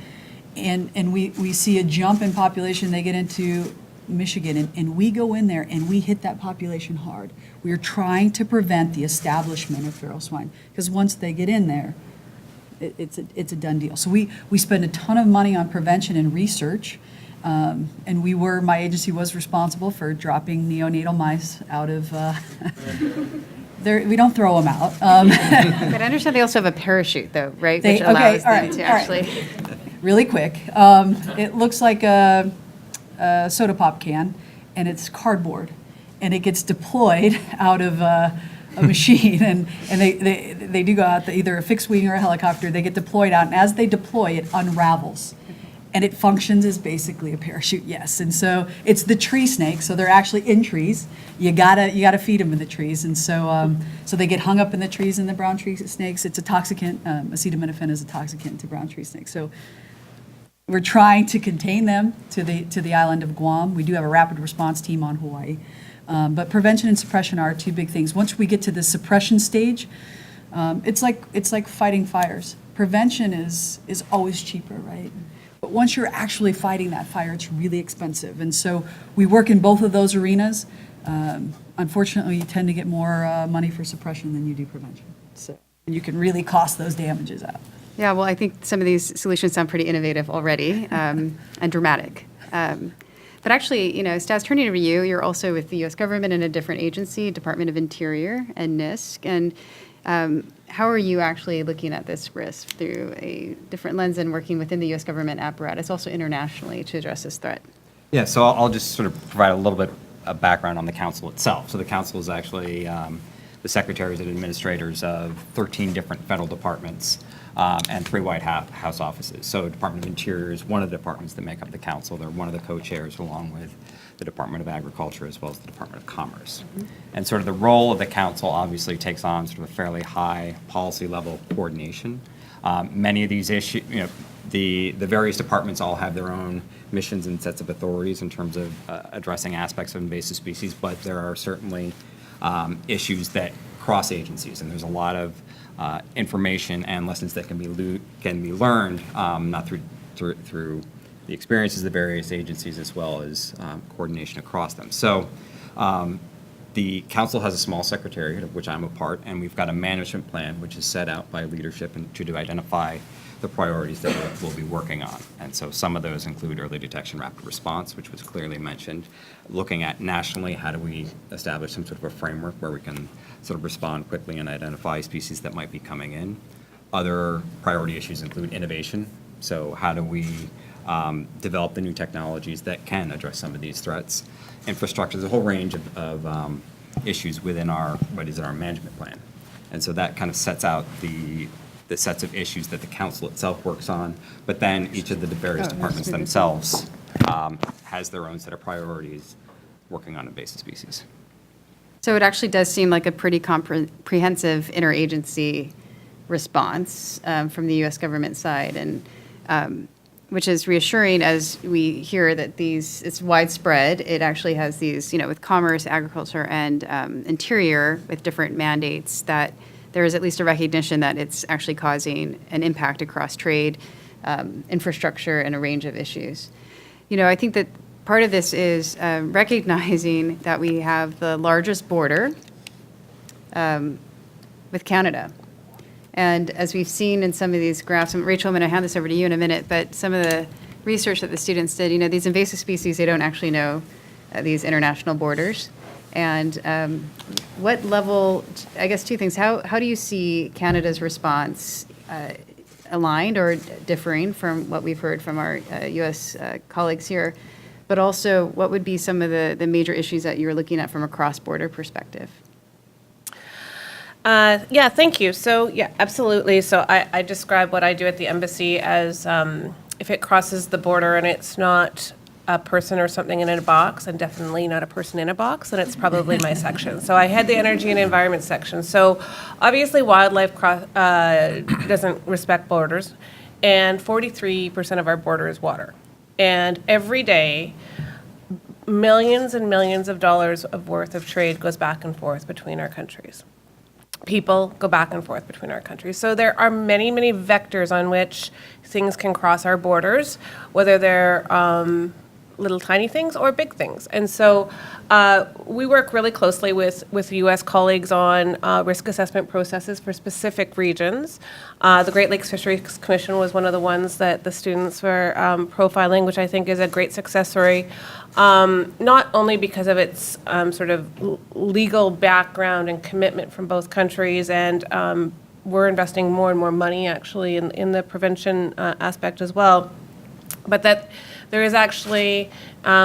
And we see a jump in population. They get into Michigan, and we go in there and we hit that population hard. We are trying to prevent the establishment of feral swine, because once they get in there, it's a done deal. So we spend a ton of money on prevention and research, and my agency was responsible for dropping neonatal mice out of, we don't throw them out. But I understand they also have a parachute though, right? Which allows them to actually. Really quick, it looks like a soda pop can, and it's cardboard, and it gets deployed out of a machine, and they do go out, either a fixed wing or a helicopter. They get deployed out, and as they deploy, it unravels, and it functions as basically a parachute. Yes, and so it's the tree snake. So they're actually in trees. You gotta feed them in the trees, and so they get hung up in the trees. In the brown tree snakes, it's a toxicant. Acetaminophen is a toxicant to brown tree snakes. So we're trying to contain them to the island of Guam. We do have a rapid response team on Hawaii. But prevention and suppression are two big things. Once we get to the suppression stage, it's like fighting fires. Prevention is always cheaper, right? But once you're actually fighting that fire, it's really expensive. And so we work in both of those arenas. Unfortunately, you tend to get more money for suppression than you do prevention. So and you can really cost those damages out. Yeah, well, I think some of these solutions sound pretty innovative already and dramatic. But actually, Stas, turning over to you, you're also with the U.S. government in a different agency, Department of Interior and NISC. And how are you actually looking at this risk through a different lens and working within the U.S. government apparatus, also internationally, to address this threat? Yeah, so I'll just sort of provide a little bit of background on the council itself. So the council is actually the secretaries and administrators of 13 different federal departments and 3 White House offices. So Department of Interior is one of the departments that make up the council. They're one of the co-chairs along with the Department of Agriculture as well as the Department of Commerce. And sort of the role of the council obviously takes on sort of a fairly high policy level coordination. Many of these issues, the various departments all have their own missions and sets of authorities in terms of addressing aspects of invasive species, but there are certainly issues that cross agencies, and there's a lot of information and lessons that can be learned, not through the experiences of the various agencies as well as coordination across them. So the council has a small secretariat, of which I'm a part, and we've got a management plan which is set out by leadership and to identify the priorities that we'll be working on. And so some of those include early detection, rapid response, which was clearly mentioned. Looking at nationally, how do we establish some sort of a framework where we can sort of respond quickly and identify species that might be coming in. Other priority issues include innovation. So how do we develop the new technologies that can address some of these threats? Infrastructure, there's a whole range of issues within what is our management plan. And so that kind of sets out the sets of issues that the council itself works on, but then each of the various departments themselves has their own set of priorities working on invasive species. So it actually does seem like a pretty comprehensive interagency response from the U.S. government side, and which is reassuring as we hear that it's widespread. It actually has these, with commerce, agriculture, and interior with different mandates, that there is at least a recognition that it's actually causing an impact across trade, infrastructure, and a range of issues. I think that part of this is recognizing that we have the largest border with Canada. And as we've seen in some of these graphs, and Rachel, I'm going to hand this over to you in a minute, but some of the research that the students did, these invasive species, they don't actually know these international borders. And what level, I guess 2 things, how do you see Canada's response aligned or differing from what we've heard from our U.S. colleagues here? But also, what would be some of the major issues that you're looking at from a cross-border perspective? Yeah, thank you. So, yeah, absolutely. So I describe what I do at the embassy as if it crosses the border and it's not a person or something in a box, and definitely not a person in a box, then it's probably my section. So I head the energy and environment section. So obviously wildlife doesn't respect borders, and 43% of our border is water. And every day, millions and millions of dollars of worth of trade goes back and forth between our countries. People go back and forth between our countries. So there are many, many vectors on which things can cross our borders, whether they're little tiny things or big things. And so we work really closely with U.S. colleagues on risk assessment processes for specific regions. The Great Lakes Fisheries Commission was one of the ones that the students were profiling, which I think is a great success story, not only because of its sort of legal background and commitment from both countries, and we're investing more and more money actually in the prevention aspect as well, but that there is actually,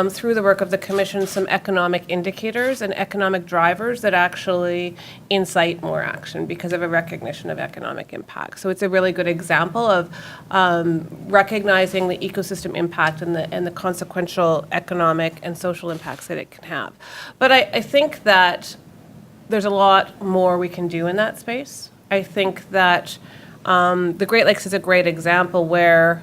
through the work of the Commission, some economic indicators and economic drivers that actually incite more action because of a recognition of economic impact. So it's a really good example of recognizing the ecosystem impact and the consequential economic and social impacts that it can have. But I think that there's a lot more we can do in that space. I think that the Great Lakes is a great example where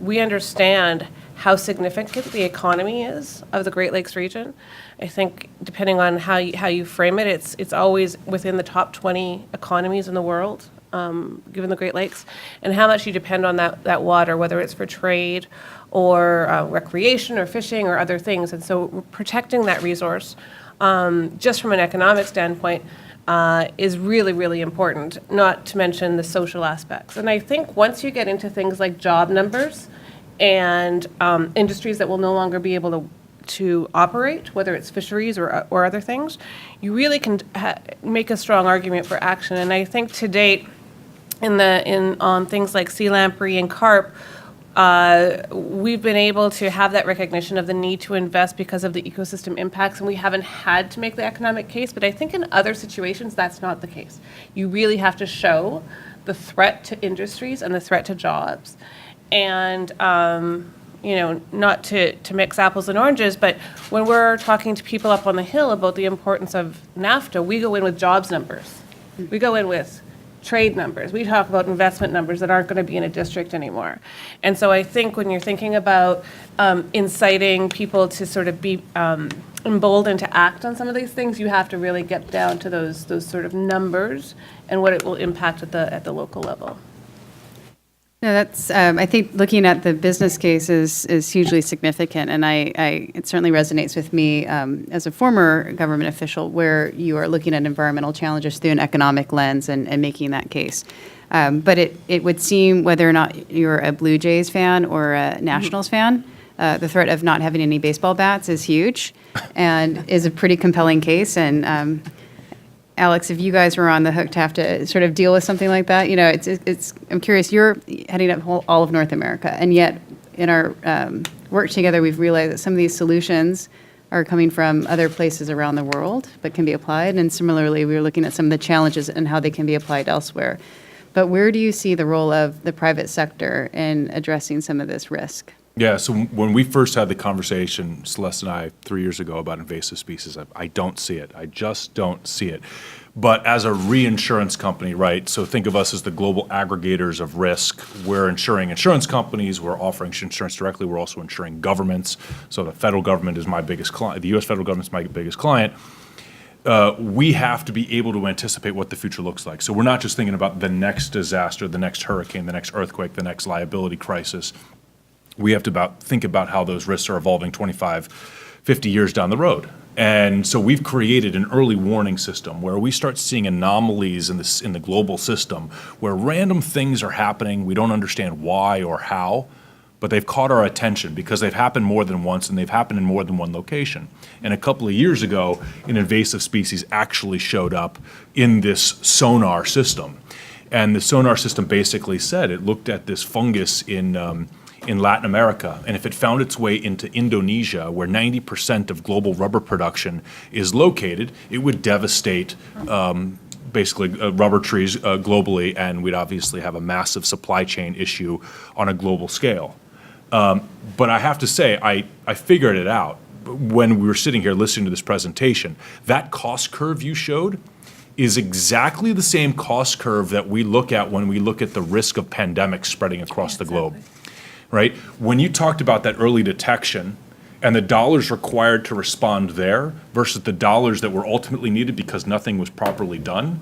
we understand how significant the economy is of the Great Lakes region. I think depending on how you frame it, it's always within the top 20 economies in the world. given the Great Lakes, and how much you depend on that water, whether it's for trade or recreation or fishing or other things. And so protecting that resource, just from an economic standpoint, is really, really important, not to mention the social aspects. And I think once you get into things like job numbers and industries that will no longer be able to operate, whether it's fisheries or other things, you really can make a strong argument for action. And I think to date, on things like sea lamprey and carp, we've been able to have that recognition of the need to invest because of the ecosystem impacts, and we haven't had to make the economic case. But I think in other situations, that's not the case. You really have to show the threat to industries and the threat to jobs. And not to mix apples and oranges, but when we're talking to people up on the Hill about the importance of NAFTA, we go in with jobs numbers. We go in with trade numbers. We talk about investment numbers that aren't going to be in a district anymore. And so I think when you're thinking about inciting people to sort of be emboldened to act on some of these things, you have to really get down to those sort of numbers and what it will impact at the local level. No, that's, I think looking at the business case is hugely significant, and it certainly resonates with me as a former government official, where you are looking at environmental challenges through an economic lens and making that case. But it would seem, whether or not you're a Blue Jays fan or a Nationals fan, the threat of not having any baseball bats is huge and is a pretty compelling case. And Alex, if you guys were on the hook to have to sort of deal with something like that, I'm curious, you're heading up all of North America, and yet in our work together, we've realized that some of these solutions are coming from other places around the world, but can be applied. And similarly, we were looking at some of the challenges and how they can be applied elsewhere. But where do you see the role of the private sector in addressing some of this risk? Yeah, so when we first had the conversation, Celeste and I, 3 years ago, about invasive species, I don't see it. I just don't see it. But as a reinsurance company, right, so think of us as the global aggregators of risk. We're insuring insurance companies. We're offering insurance directly. We're also insuring governments. So the federal government is my biggest client. The U.S. federal government is my biggest client. We have to be able to anticipate what the future looks like. So we're not just thinking about the next disaster, the next hurricane, the next earthquake, the next liability crisis. We have to think about how those risks are evolving 25, 50 years down the road. And so we've created an early warning system where we start seeing anomalies in the global system where random things are happening. We don't understand why or how, but they've caught our attention because they've happened more than once and they've happened in more than one location. And a couple of years ago, an invasive species actually showed up in this sonar system. And the sonar system basically said, it looked at this fungus in Latin America, and if it found its way into Indonesia, where 90% of global rubber production is located, it would devastate basically rubber trees globally, and we'd obviously have a massive supply chain issue on a global scale. But I have to say, I figured it out when we were sitting here listening to this presentation. That cost curve you showed is exactly the same cost curve that we look at when we look at the risk of pandemics spreading across the globe. Right? When you talked about that early detection and the dollars required to respond there versus the dollars that were ultimately needed because nothing was properly done,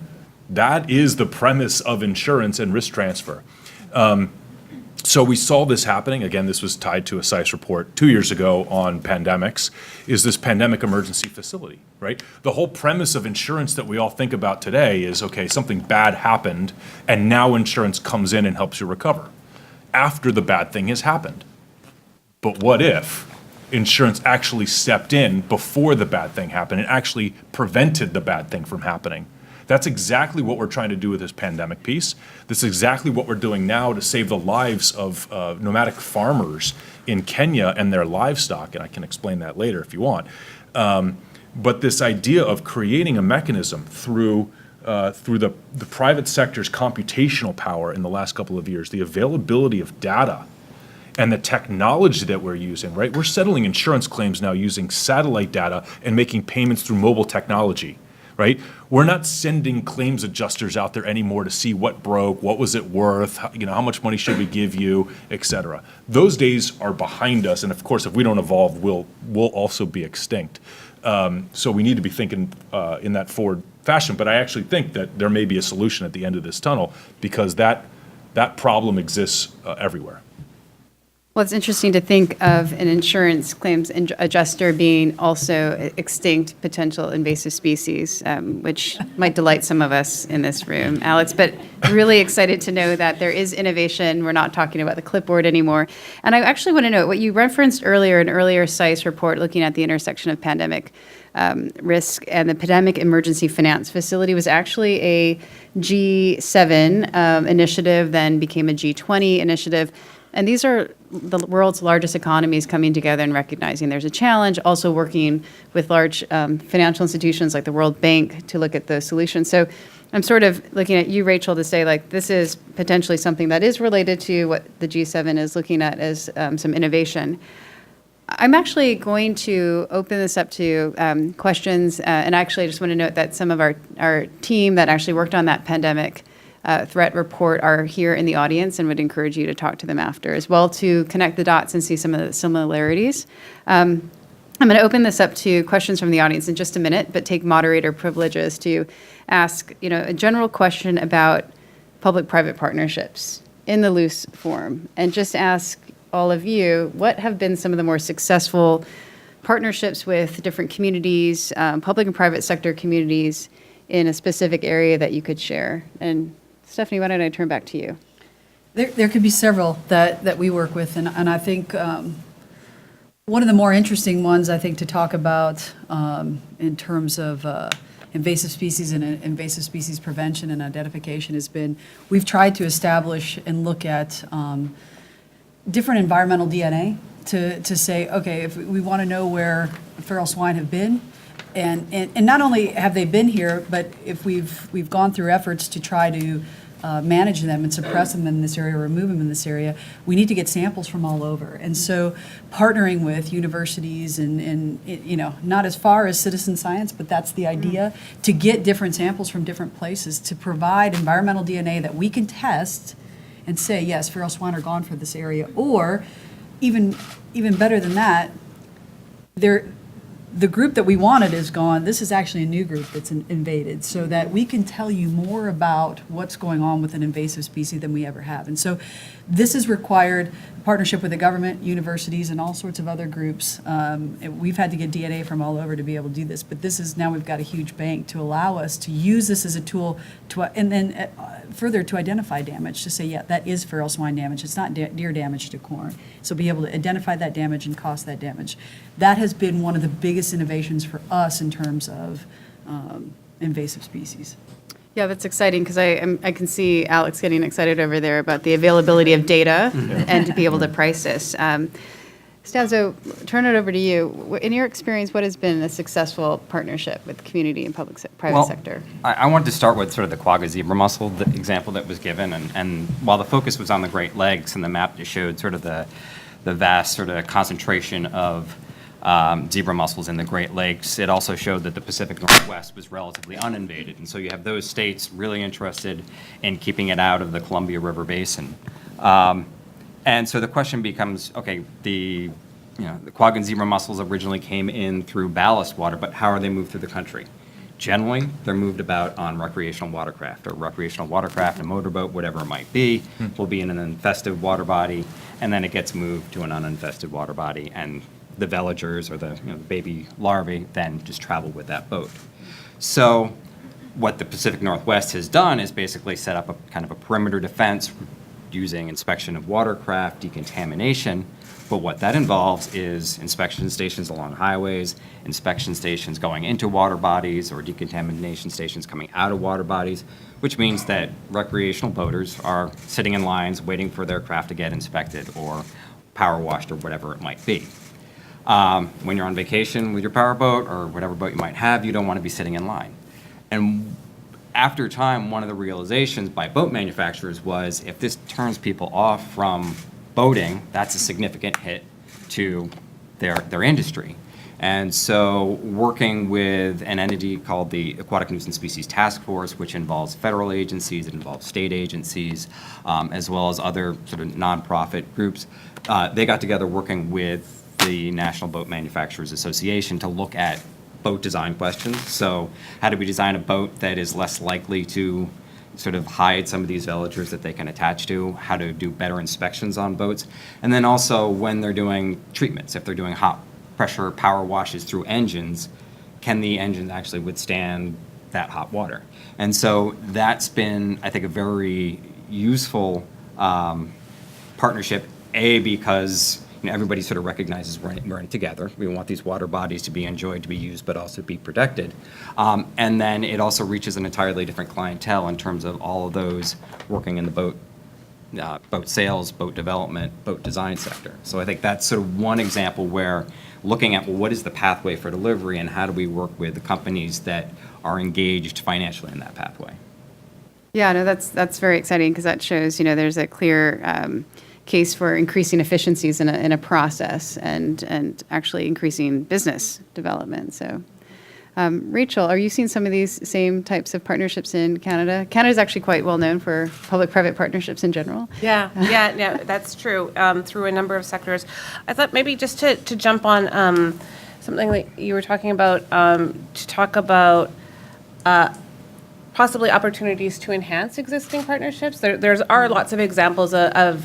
that is the premise of insurance and risk transfer. So we saw this happening. Again, this was tied to a SICE report 2 years ago on pandemics, is this pandemic emergency facility, right? The whole premise of insurance that we all think about today is, okay, something bad happened and now insurance comes in and helps you recover after the bad thing has happened. But what if insurance actually stepped in before the bad thing happened and actually prevented the bad thing from happening? That's exactly what we're trying to do with this pandemic piece. This is exactly what we're doing now to save the lives of nomadic farmers in Kenya and their livestock, and I can explain that later if you want. But this idea of creating a mechanism through the private sector's computational power in the last couple of years, the availability of data and the technology that we're using, right? We're settling insurance claims now using satellite data and making payments through mobile technology, right? We're not sending claims adjusters out there anymore to see what broke, what was it worth, how much money should we give you, et cetera. Those days are behind us, and of course, if we don't evolve, we'll also be extinct. So we need to be thinking in that forward fashion, but I actually think that there may be a solution at the end of this tunnel, because that problem exists everywhere. Well, it's interesting to think of an insurance claims adjuster being also extinct potential invasive species, which might delight some of us in this room, Alex, but really excited to know that there is innovation. We're not talking about the clipboard anymore. And I actually want to know what you referenced earlier, an earlier SICE report looking at the intersection of pandemic risk and the Pandemic Emergency Finance Facility was actually a G7 initiative, then became a G20 initiative. And these are the world's largest economies coming together and recognizing there's a challenge, also working with large financial institutions like the World Bank to look at the solutions. So I'm sort of looking at you, Rachel, to say, like, this is potentially something that is related to what the G7 is looking at as some innovation. I'm actually going to open this up to questions, and actually I just want to note that some of our team that actually worked on that pandemic threat report are here in the audience, and would encourage you to talk to them after as well to connect the dots and see some of the similarities. I'm going to open this up to questions from the audience in just a minute, but take moderator privileges to ask, a general question about public-private partnerships in the loose form, and just ask all of you, what have been some of the more successful partnerships with different communities, public and private sector communities in a specific area that you could share? And Stephanie, why don't I turn back to you? There could be several that we work with, and I think one of the more interesting ones, I think, to talk about in terms of invasive species and invasive species prevention and identification has been, we've tried to establish and look at different environmental DNA to say, okay, if we want to know where feral swine have been, and not only have they been here, but if we've gone through efforts to try to manage them and suppress them in this area, or remove them in this area, we need to get samples from all over. And so partnering with universities and not as far as citizen science, but that's the idea, to get different samples from different places to provide environmental DNA that we can test and say, yes, feral swine are gone for this area. Or even better than that, the group that we wanted is gone. This is actually a new group that's invaded, so that we can tell you more about what's going on with an invasive species than we ever have. And so this has required partnership with the government, universities, and all sorts of other groups. We've had to get DNA from all over to be able to do this, but now we've got a huge bank to allow us to use this as a tool and then further to identify damage, to say, yeah, that is feral swine damage. It's not deer damage to corn. So be able to identify that damage and cost that damage. That has been one of the biggest innovations for us in terms of invasive species. Yeah, that's exciting, because I can see Alex getting excited over there about the availability of data and to be able to price this. Stanzo, turn it over to you. In your experience, what has been a successful partnership with community and private sector? I wanted to start with sort of the quagga zebra mussel example that was given, and while the focus was on the Great Lakes and the map just showed sort of the vast sort of concentration of zebra mussels in the Great Lakes, it also showed that the Pacific Northwest was relatively uninvaded. And so you have those states really interested in keeping it out of the Columbia River Basin. And so the question becomes, okay, the quagga and zebra mussels originally came in through ballast water, but how are they moved through the country? Generally, they're moved about on recreational watercraft, a motorboat, whatever it might be, will be in an infested water body, and then it gets moved to an uninfested water body, and the veligers or the baby larvae then just travel with that boat. So what the Pacific Northwest has done is basically set up a kind of a perimeter defense using inspection of watercraft, decontamination, but what that involves is inspection stations along highways, inspection stations going into water bodies, or decontamination stations coming out of water bodies, which means that recreational boaters are sitting in lines waiting for their craft to get inspected or power washed or whatever it might be. When you're on vacation with your powerboat or whatever boat you might have, you don't want to be sitting in line. And after time, one of the realizations by boat manufacturers was, if this turns people off from boating, that's a significant hit to their industry. And so working with an entity called the Aquatic Nuisance Species Task Force, which involves federal agencies, it involves state agencies, as well as other sort of nonprofit groups, they got together working with the National Boat Manufacturers Association to look at boat design questions. So how do we design a boat that is less likely to sort of hide some of these villagers that they can attach to, how to do better inspections on boats, and then also when they're doing treatments, if they're doing hot pressure power washes through engines, can the engine actually withstand that hot water? And so that's been, I think, a very useful partnership, because everybody sort of recognizes we're in it together. We want these water bodies to be enjoyed, to be used, but also be protected. And then it also reaches an entirely different clientele in terms of all of those working in the boat sales, boat development, boat design sector. So I think that's sort of one example where looking at, well, what is the pathway for delivery and how do we work with the companies that are engaged financially in that pathway? Yeah, no, that's very exciting because that shows, there's a clear case for increasing efficiencies in a process and actually increasing business development. So, Rachel, are you seeing some of these same types of partnerships in Canada? Canada is actually quite well known for public-private partnerships in general. Yeah, that's true, through a number of sectors. I thought maybe just to jump on something that you were talking about, to talk about possibly opportunities to enhance existing partnerships. There are lots of examples of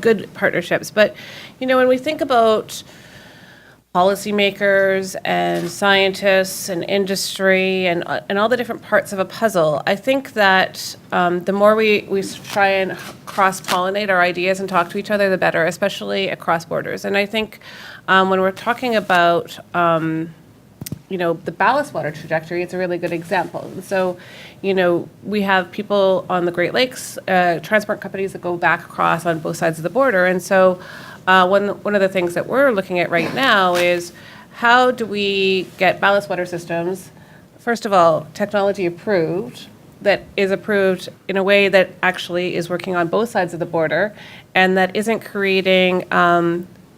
good partnerships, but when we think about policymakers and scientists and industry and all the different parts of a puzzle, I think that the more we try and cross-pollinate our ideas and talk to each other, the better, especially across borders. And I think when we're talking about the ballast water trajectory, it's a really good example. So, we have people on the Great Lakes, transport companies that go back across on both sides of the border. And so one of the things that we're looking at right now is how do we get ballast water systems, first of all, technology approved, that is approved in a way that actually is working on both sides of the border and that isn't creating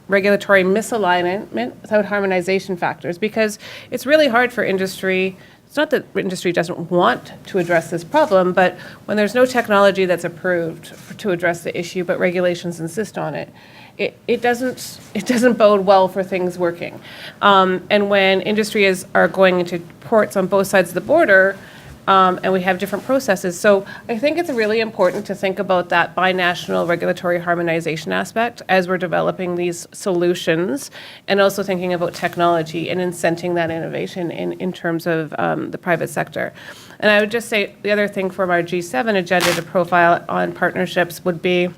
regulatory misalignment without harmonization factors, because it's really hard for industry. It's not that industry doesn't want to address this problem, but when there's no technology that's approved to address the issue, but regulations insist on it, it doesn't bode well for things working. And when industry are going into ports on both sides of the border, and we have different processes. So I think it's really important to think about that binational regulatory harmonization aspect as we're developing these solutions, and also thinking about technology and incenting that innovation in terms of the private sector. And I would just say the other thing from our G7 agenda to profile on partnerships would be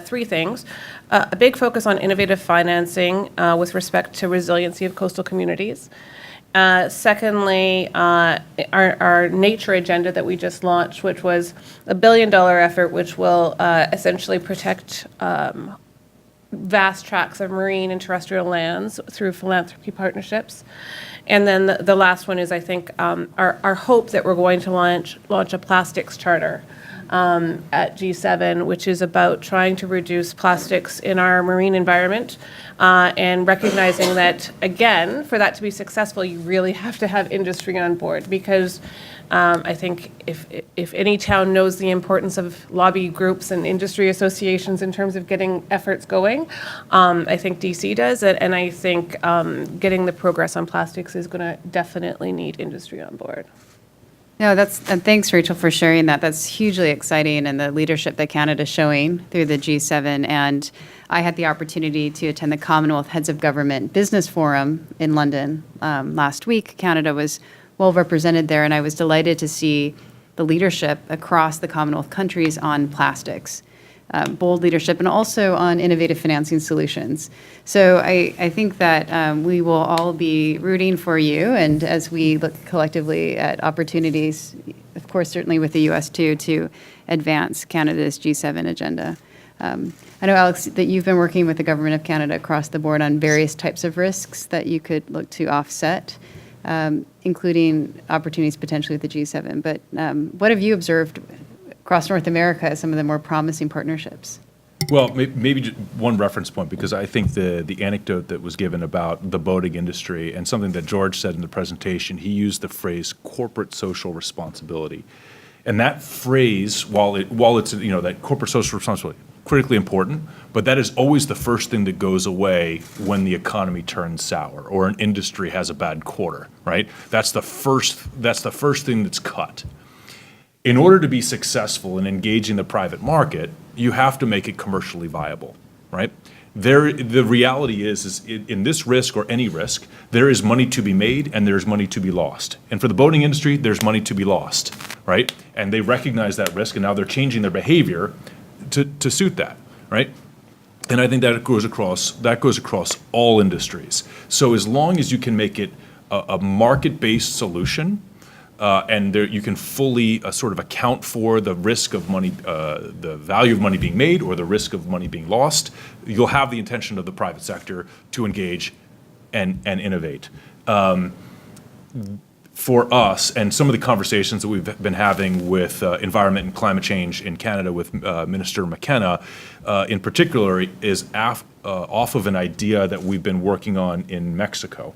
three things. A big focus on innovative financing with respect to resiliency of coastal communities. Secondly, our nature agenda that we just launched, which was a $1 billion effort, which will essentially protect vast tracts of marine and terrestrial lands through philanthropy partnerships. And then the last one is, I think, our hope that we're going to launch a plastics charter at G7, which is about trying to reduce plastics in our marine environment, and recognizing that, again, for that to be successful, you really have to have industry on board, because I think if any town knows the importance of lobby groups and industry associations in terms of getting efforts going, I think DC does, and I think getting the progress on plastics is going to definitely need industry on board. No, and thanks, Rachel, for sharing that. That's hugely exciting, and the leadership that Canada's showing through the G7. And I had the opportunity to attend the Commonwealth Heads of Government Business Forum in London last week. Canada was well represented there, and I was delighted to see the leadership across the Commonwealth countries on plastics. Bold leadership, and also on innovative financing solutions. So I think that we will all be rooting for you, and as we look collectively at opportunities, of course, certainly with the U.S. too, to advance Canada's G7 agenda. I know, Alex, that you've been working with the Government of Canada across the board on various types of risks that you could look to offset, including opportunities potentially with the G7. But what have you observed across North America as some of the more promising partnerships? Well, maybe just one reference point, because I think the anecdote that was given about the boating industry and something that George said in the presentation, he used the phrase corporate social responsibility. And that phrase, while it's, that corporate social responsibility, critically important, but that is always the first thing that goes away when the economy turns sour or an industry has a bad quarter, right? That's the first thing that's cut. In order to be successful in engaging the private market, you have to make it commercially viable, right? The reality is in this risk or any risk, there is money to be made and there's money to be lost. And for the boating industry, there's money to be lost, right? And they recognize that risk, and now they're changing their behavior to suit that, right? And I think that goes across all industries. So as long as you can make it a market-based solution, and you can fully sort of account for the risk of money, the value of money being made or the risk of money being lost, you'll have the intention of the private sector to engage and innovate. For us, and some of the conversations that we've been having with environment and climate change in Canada with Minister McKenna, in particular, is off of an idea that we've been working on in Mexico.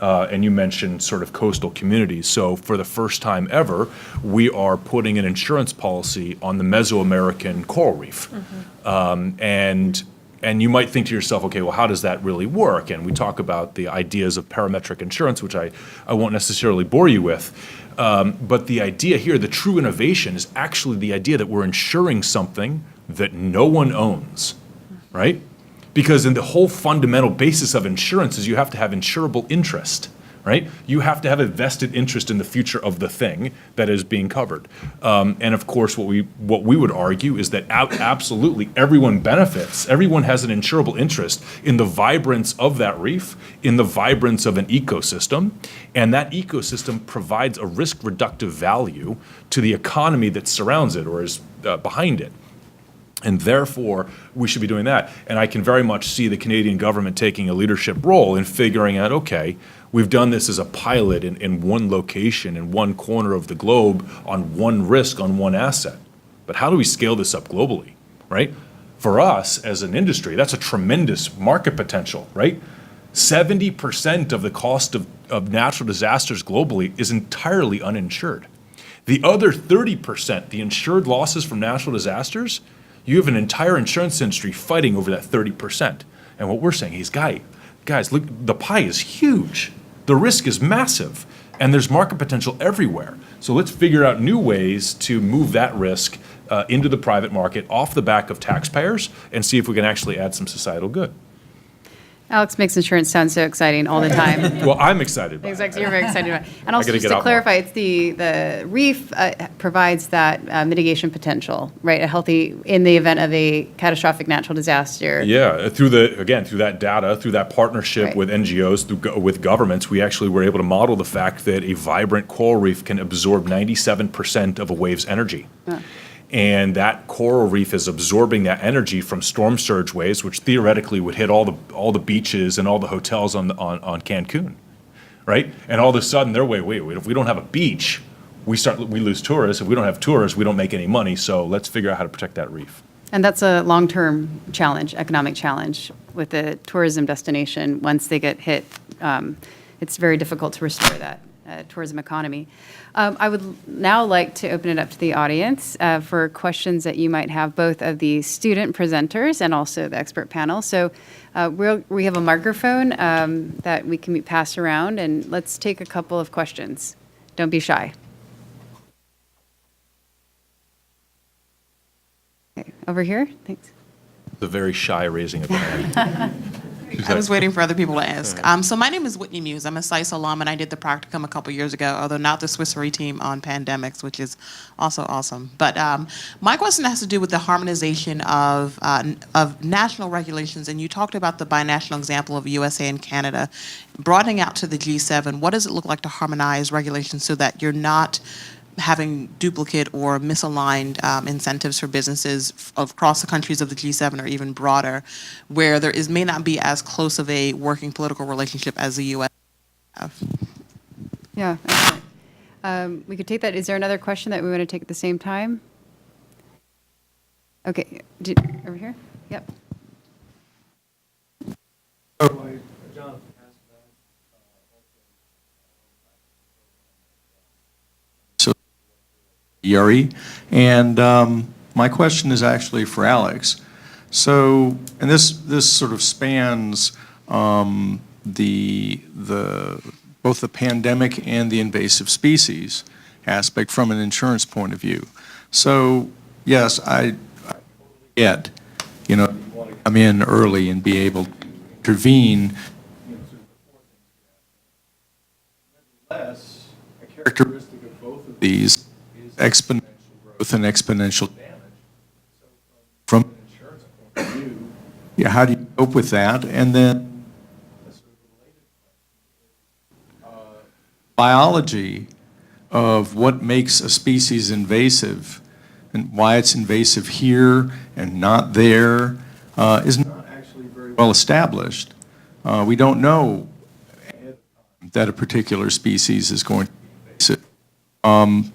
And you mentioned sort of coastal communities. So for the first time ever, we are putting an insurance policy on the Mesoamerican coral reef. And you might think to yourself, okay, well, how does that really work? And we talk about the ideas of parametric insurance, which I won't necessarily bore you with. But the idea here, the true innovation, is actually the idea that we're insuring something that no one owns, right? Because in the whole fundamental basis of insurance is you have to have insurable interest, right? You have to have a vested interest in the future of the thing that is being covered. And of course, what we would argue is that absolutely everyone benefits. Everyone has an insurable interest in the vibrance of that reef, in the vibrance of an ecosystem, and that ecosystem provides a risk reductive value to the economy that surrounds it or is behind it. And therefore, we should be doing that. And I can very much see the Canadian government taking a leadership role in figuring out, okay, we've done this as a pilot in one location, in one corner of the globe, on one risk, on one asset. But how do we scale this up globally, right? For us, as an industry, that's a tremendous market potential, right? 70% of the cost of natural disasters globally is entirely uninsured. The other 30%, the insured losses from natural disasters, you have an entire insurance industry fighting over that 30%. And what we're saying is, guys, look, the pie is huge. The risk is massive, and there's market potential everywhere. So let's figure out new ways to move that risk into the private market off the back of taxpayers and see if we can actually add some societal good. Alex makes insurance sound so exciting all the time. Well, I'm excited about Exactly, it. you're very excited about it. And also, gotta just get to out more. clarify, it's the reef provides that mitigation potential, right? In the event of a catastrophic natural disaster. Yeah, through that data, through that partnership Right. with NGOs, with governments, we actually were able to model the fact that a vibrant coral reef can absorb 97% of a wave's energy. Yeah. And that coral reef is absorbing that energy from storm surge waves, which theoretically would hit all the beaches and all the hotels on Cancun, right? And all of a sudden, they're wait, if we don't have a beach, we lose tourists. If we don't have tourists, we don't make any money. So let's figure out how to protect that reef. And that's a long-term challenge, economic challenge with the tourism destination. Once they get hit, it's very difficult to restore that tourism economy. I would now like to open it up to the audience for questions that you might have, both of the student presenters and also the expert panel. So we have a microphone that we can pass around, and let's take a couple of questions. Don't be shy. Okay, over here, thanks. The very shy raising of the hand. I was waiting for other people to ask. So my name is Whitney Muse. I'm a SICE alum, and I did the practicum a couple years ago, although not the Swiss Re team on pandemics, which is also awesome. But my question has to do with the harmonization of national regulations, and you talked about the binational example of USA and Canada. Broadening out to the G7, what does it look like to harmonize regulations so that you're not having duplicate or misaligned incentives for businesses across the countries of the G7 or even broader, where may not be as close of a working political relationship as the U.S. have? Yeah, excellent. We could take that. Is there another question that we want to take at the same time? Okay, over here? Yep. ERE. And my question is actually for Alex. So, and this sort of spans both the pandemic and the invasive species aspect from an insurance point of view. So, yes, I get, you want to come in early and be able to intervene. Nevertheless, a characteristic of both of these is exponential growth and exponential damage. So from an insurance point of view, yeah, how do you cope with that? And then a sort of related question, biology of what makes a species invasive and why it's invasive here and not there is not actually very well established. We don't know that a particular species is going to be invasive.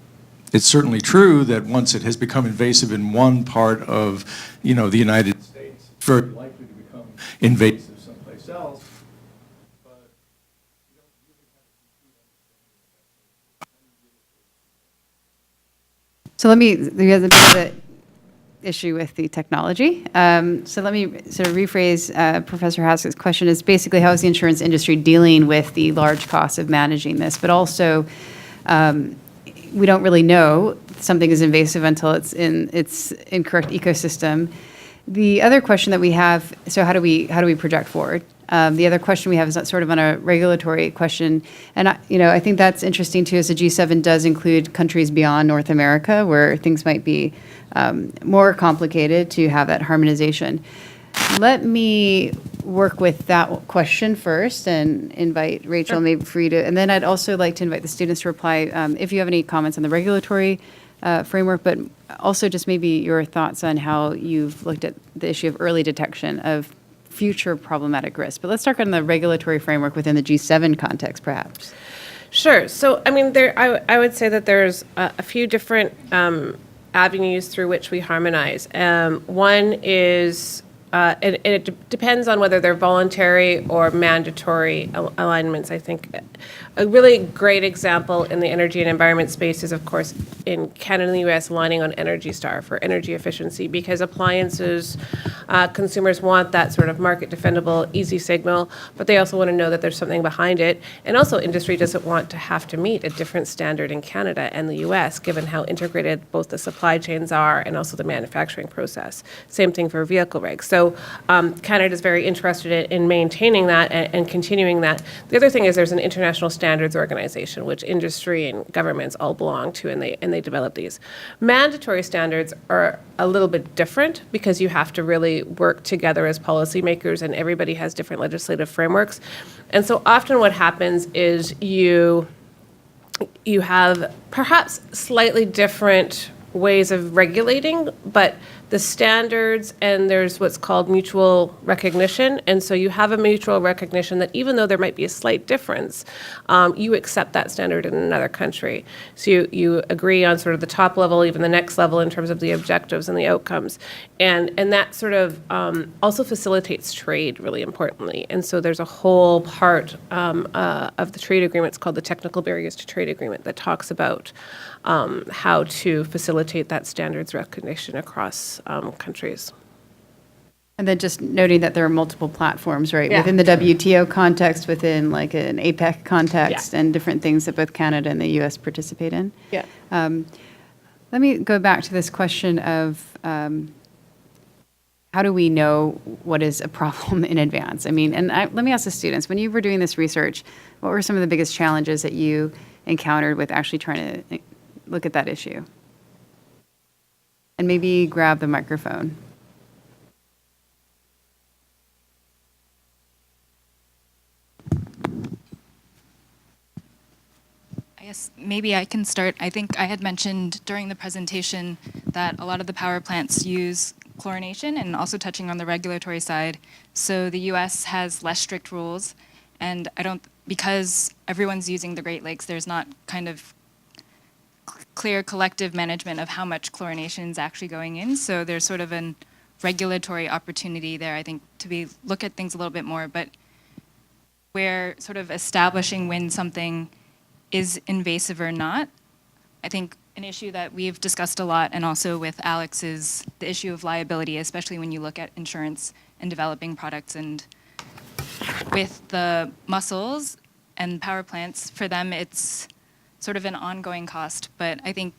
It's certainly true that once it has become invasive in one part of, the United States, it's very likely to become invasive someplace else. So we have a bit of an issue with the technology. So let me sort of rephrase Professor Haskett's question is basically how is the insurance industry dealing with the large costs of managing this, but also we don't really know something is invasive until it's in its incorrect ecosystem. The other question that we have, so how do we project forward? The other question we have is sort of on a regulatory question, and I think that's interesting too. As the G7 does include countries beyond North America, where things might be more complicated to have that harmonization. Let me work with that question first and invite Rachel maybe for you to, and then I'd also like to invite the students to reply if you have any comments on the regulatory framework, but also just maybe your thoughts on how you've looked at the issue of early detection of future problematic risks. But let's start on the regulatory framework within the G7 context, perhaps. Sure. So, I mean, I would say that there's a few different avenues through which we harmonize. One is, and it depends on whether they're voluntary or mandatory alignments. I think a really great example in the energy and environment space is, of course, in Canada and the U.S. aligning on Energy Star for energy efficiency, because appliances, consumers want that sort of market defendable, easy signal, but they also want to know that there's something behind it. And also, industry doesn't want to have to meet a different standard in Canada and the U.S., given how integrated both the supply chains are and also the manufacturing process. Same thing for vehicle regs. So Canada is very interested in maintaining that and continuing that. The other thing is there's an international standards organization, which industry and governments all belong to, and they develop these. Mandatory standards are a little bit different because you have to really work together as policymakers, and everybody has different legislative frameworks. And so often what happens is you have perhaps slightly different ways of regulating, but the standards, and there's what's called mutual recognition. And so you have a mutual recognition that even though there might be a slight difference, you accept that standard in another country. So you agree on sort of the top level, even the next level in terms of the objectives and the outcomes. And that sort of also facilitates trade really importantly. And so there's a whole part of the trade agreements called the Technical Barriers to Trade Agreement that talks about how to facilitate that standards recognition across countries. And then just noting that there are multiple platforms, right? Yeah. Within the WTO context, within like an APEC context, Yeah. and different things that both Canada and the U.S. participate in. Yeah. Let me go back to this question of how do we know what is a problem in advance? I mean, and let me ask the students, when you were doing this research, what were some of the biggest challenges that you encountered with actually trying to look at that issue? And maybe grab the microphone. I guess maybe I can start. I think I had mentioned during the presentation that a lot of the power plants use chlorination, and also touching on the regulatory side. So the US has less strict rules, and because everyone's using the Great Lakes, there's not kind of clear collective management of how much chlorination is actually going in. So there's sort of a regulatory opportunity there, I think, to look at things a little bit more. But we're sort of establishing when something is invasive or not. I think an issue that we've discussed a lot, and also with Alex, is the issue of liability, especially when you look at insurance and developing products. And with the mussels and power plants, for them it's sort of an ongoing cost. But I think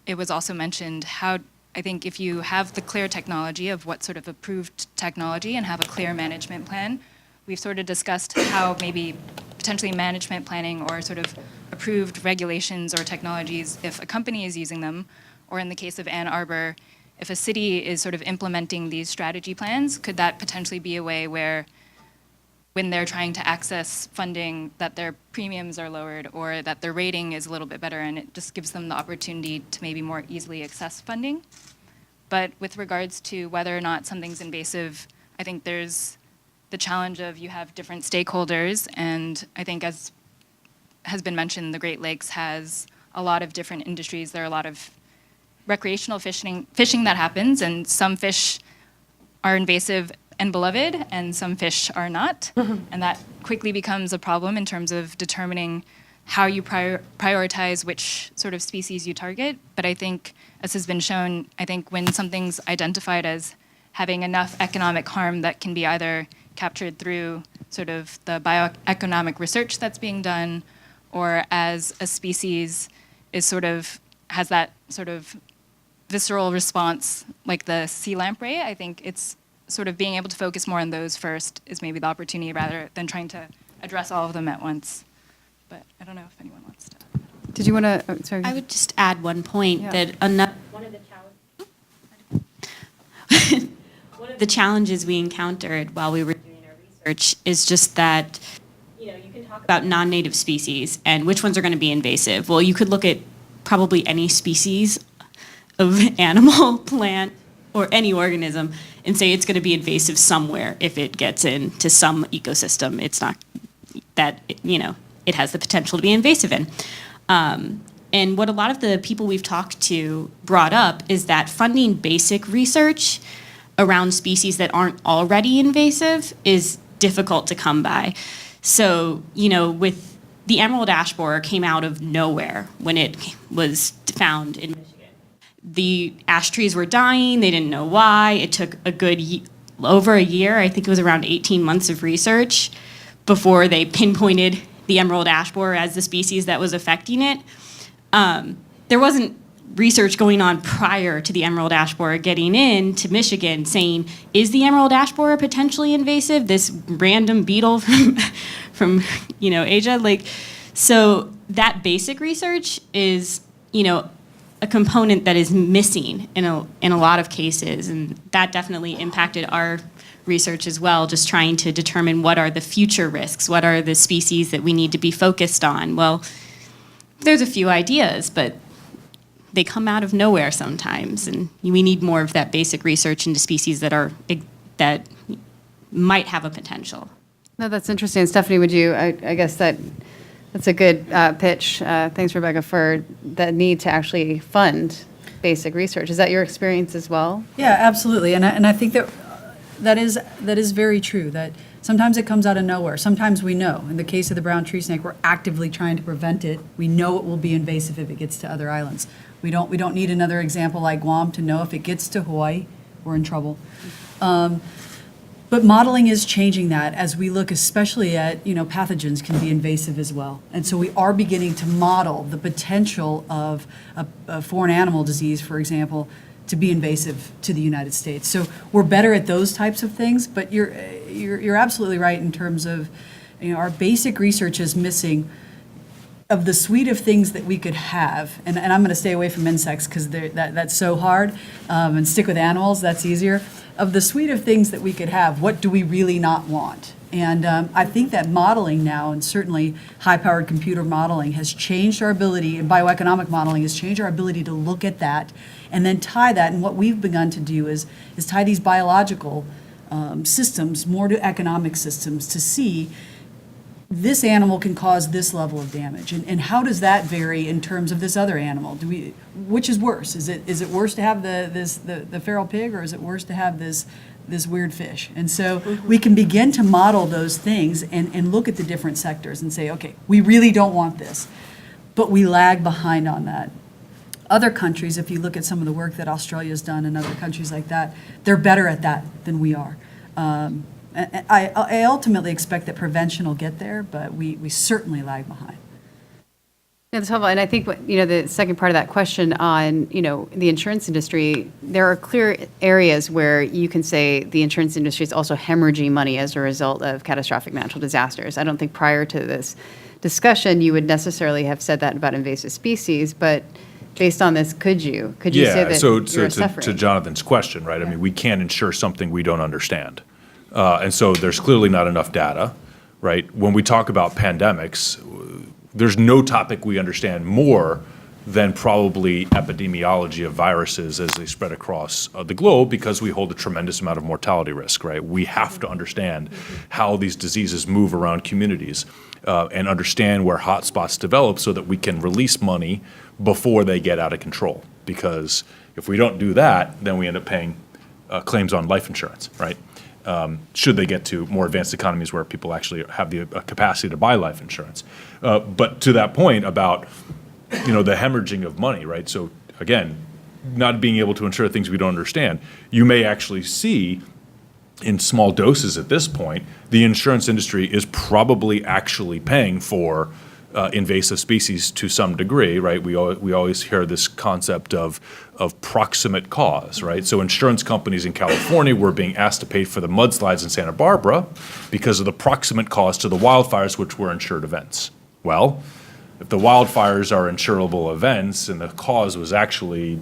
it was also mentioned how, I think if you have the clear technology of what sort of approved technology and have a clear management plan, we've sort of discussed how maybe potentially management planning or sort of approved regulations or technologies, if a company is using them, or in the case of Ann Arbor, if a city is sort of implementing these strategy plans, could that potentially be a way where when they're trying to access funding, that their premiums are lowered or that their rating is a little bit better, and it just gives them the opportunity to maybe more easily access funding? But with regards to whether or not something's invasive, I think there's the challenge of you have different stakeholders, and I think as has been mentioned, the Great Lakes has a lot of different industries. There are a lot of recreational fishing that happens, and some fish are invasive and beloved, and some fish are not. And that quickly becomes a problem in terms of determining how you prioritize which sort of species you target. But I think, as has been shown, I think when something's identified as having enough economic harm that can be either captured through sort of the bioeconomic research that's being done, or as a species is sort of, has that sort of visceral response, like the sea lamprey, I think it's sort of being able to focus more on those first is maybe the opportunity rather than trying to address all of them at once. But I don't know if anyone wants to. Did you want to, sorry. I would just add one point Yeah. that one of the challenges we encountered while we were doing our research is just that, you know, you can talk about non-native species and which ones are going to be invasive. Well, you could look at probably any species of animal, plant, or any organism and say it's going to be invasive somewhere if it gets into some ecosystem. It's not that, you know, it has the potential to be invasive in. And what a lot of the people we've talked to brought up is that funding basic research around species that aren't already invasive is difficult to come by. So, you know, with the emerald ash borer came out of nowhere when it was found in Michigan. The ash trees were dying, they didn't know why. It took a good over a year, I think it was around 18 months of research before they pinpointed the emerald ash borer as the species that was affecting it. There wasn't research going on prior to the emerald ash borer getting into Michigan saying, is the emerald ash borer potentially invasive? This random beetle from you know, Asia? Like, so that basic research is, you know, a component that is missing in a lot of cases, and that definitely impacted our research as well, just trying to determine what are the future risks, what are the species that we need to be focused on. Well, there's a few ideas, but they come out of nowhere sometimes, and we need more of that basic research into species that might have a potential. No, that's interesting. Stephanie, would you, I guess that's a good pitch. Thanks, Rebecca, for the need to actually fund basic research. Is that your experience as well? Yeah, absolutely. And I think that is very true, that sometimes it comes out of nowhere. Sometimes we know. In the case of the brown tree snake, we're actively trying to prevent it. We know it will be invasive if it gets to other islands. We don't need another example like Guam to know if it gets to Hawaii, we're in trouble. But modeling is changing that as we look especially at, you know, pathogens can be invasive as well. And so we are beginning to model the potential of a foreign animal disease, for example, to be invasive to the United States. So we're better at those types of things, but you're absolutely right in terms of, you know, our basic research is missing of the suite of things that we could have, and I'm going to stay away from insects because that's so hard, and stick with animals, that's easier. Of the suite of things that we could have, what do we really not want? And I think that modeling now, and certainly high-powered computer modeling, has changed our ability, and bioeconomic modeling has changed our ability to look at that and then tie that. And what we've begun to do is tie these biological systems more to economic systems to see this animal can cause this level of damage, and how does that vary in terms of this other animal? Which is worse? Is it worse to have the feral pig, or is it worse to have this weird fish? And so we can begin to model those things and look at the different sectors and say, okay, we really don't want this, but we lag behind on that. other countries, if you look at some of the work that Australia's done and other countries like that, they're better at that than we are. I ultimately expect that prevention will get there, but we certainly lag behind. Yeah, that's helpful. And I think the second part of that question on, the insurance industry, there are clear areas where you can say the insurance industry is also hemorrhaging money as a result of catastrophic natural disasters. I don't think prior to this discussion you would necessarily have said that about invasive species, but based on this, could you say that you're suffering? To Jonathan's question, right? I mean, we can't insure something we don't understand. And so there's clearly not enough data, right? When we talk about pandemics, there's no topic we understand more than probably epidemiology of viruses as they spread across the globe, because we hold a tremendous amount of mortality risk, right? We have to understand how these diseases move around communities and understand where hotspots develop so that we can release money before they get out of control. Because if we don't do that, then we end up paying claims on life insurance, right? Should they get to more advanced economies where people actually have the capacity to buy life insurance. But to that point about, the hemorrhaging of money, right? So again, not being able to insure things we don't understand, you may actually see in small doses at this point, the insurance industry is probably actually paying for invasive species to some degree, right? We always hear this concept of proximate cause, right? So insurance companies in California were being asked to pay for the mudslides in Santa Barbara because of the proximate cause to the wildfires, which were insured events. Well, if the wildfires are insurable events and the cause was actually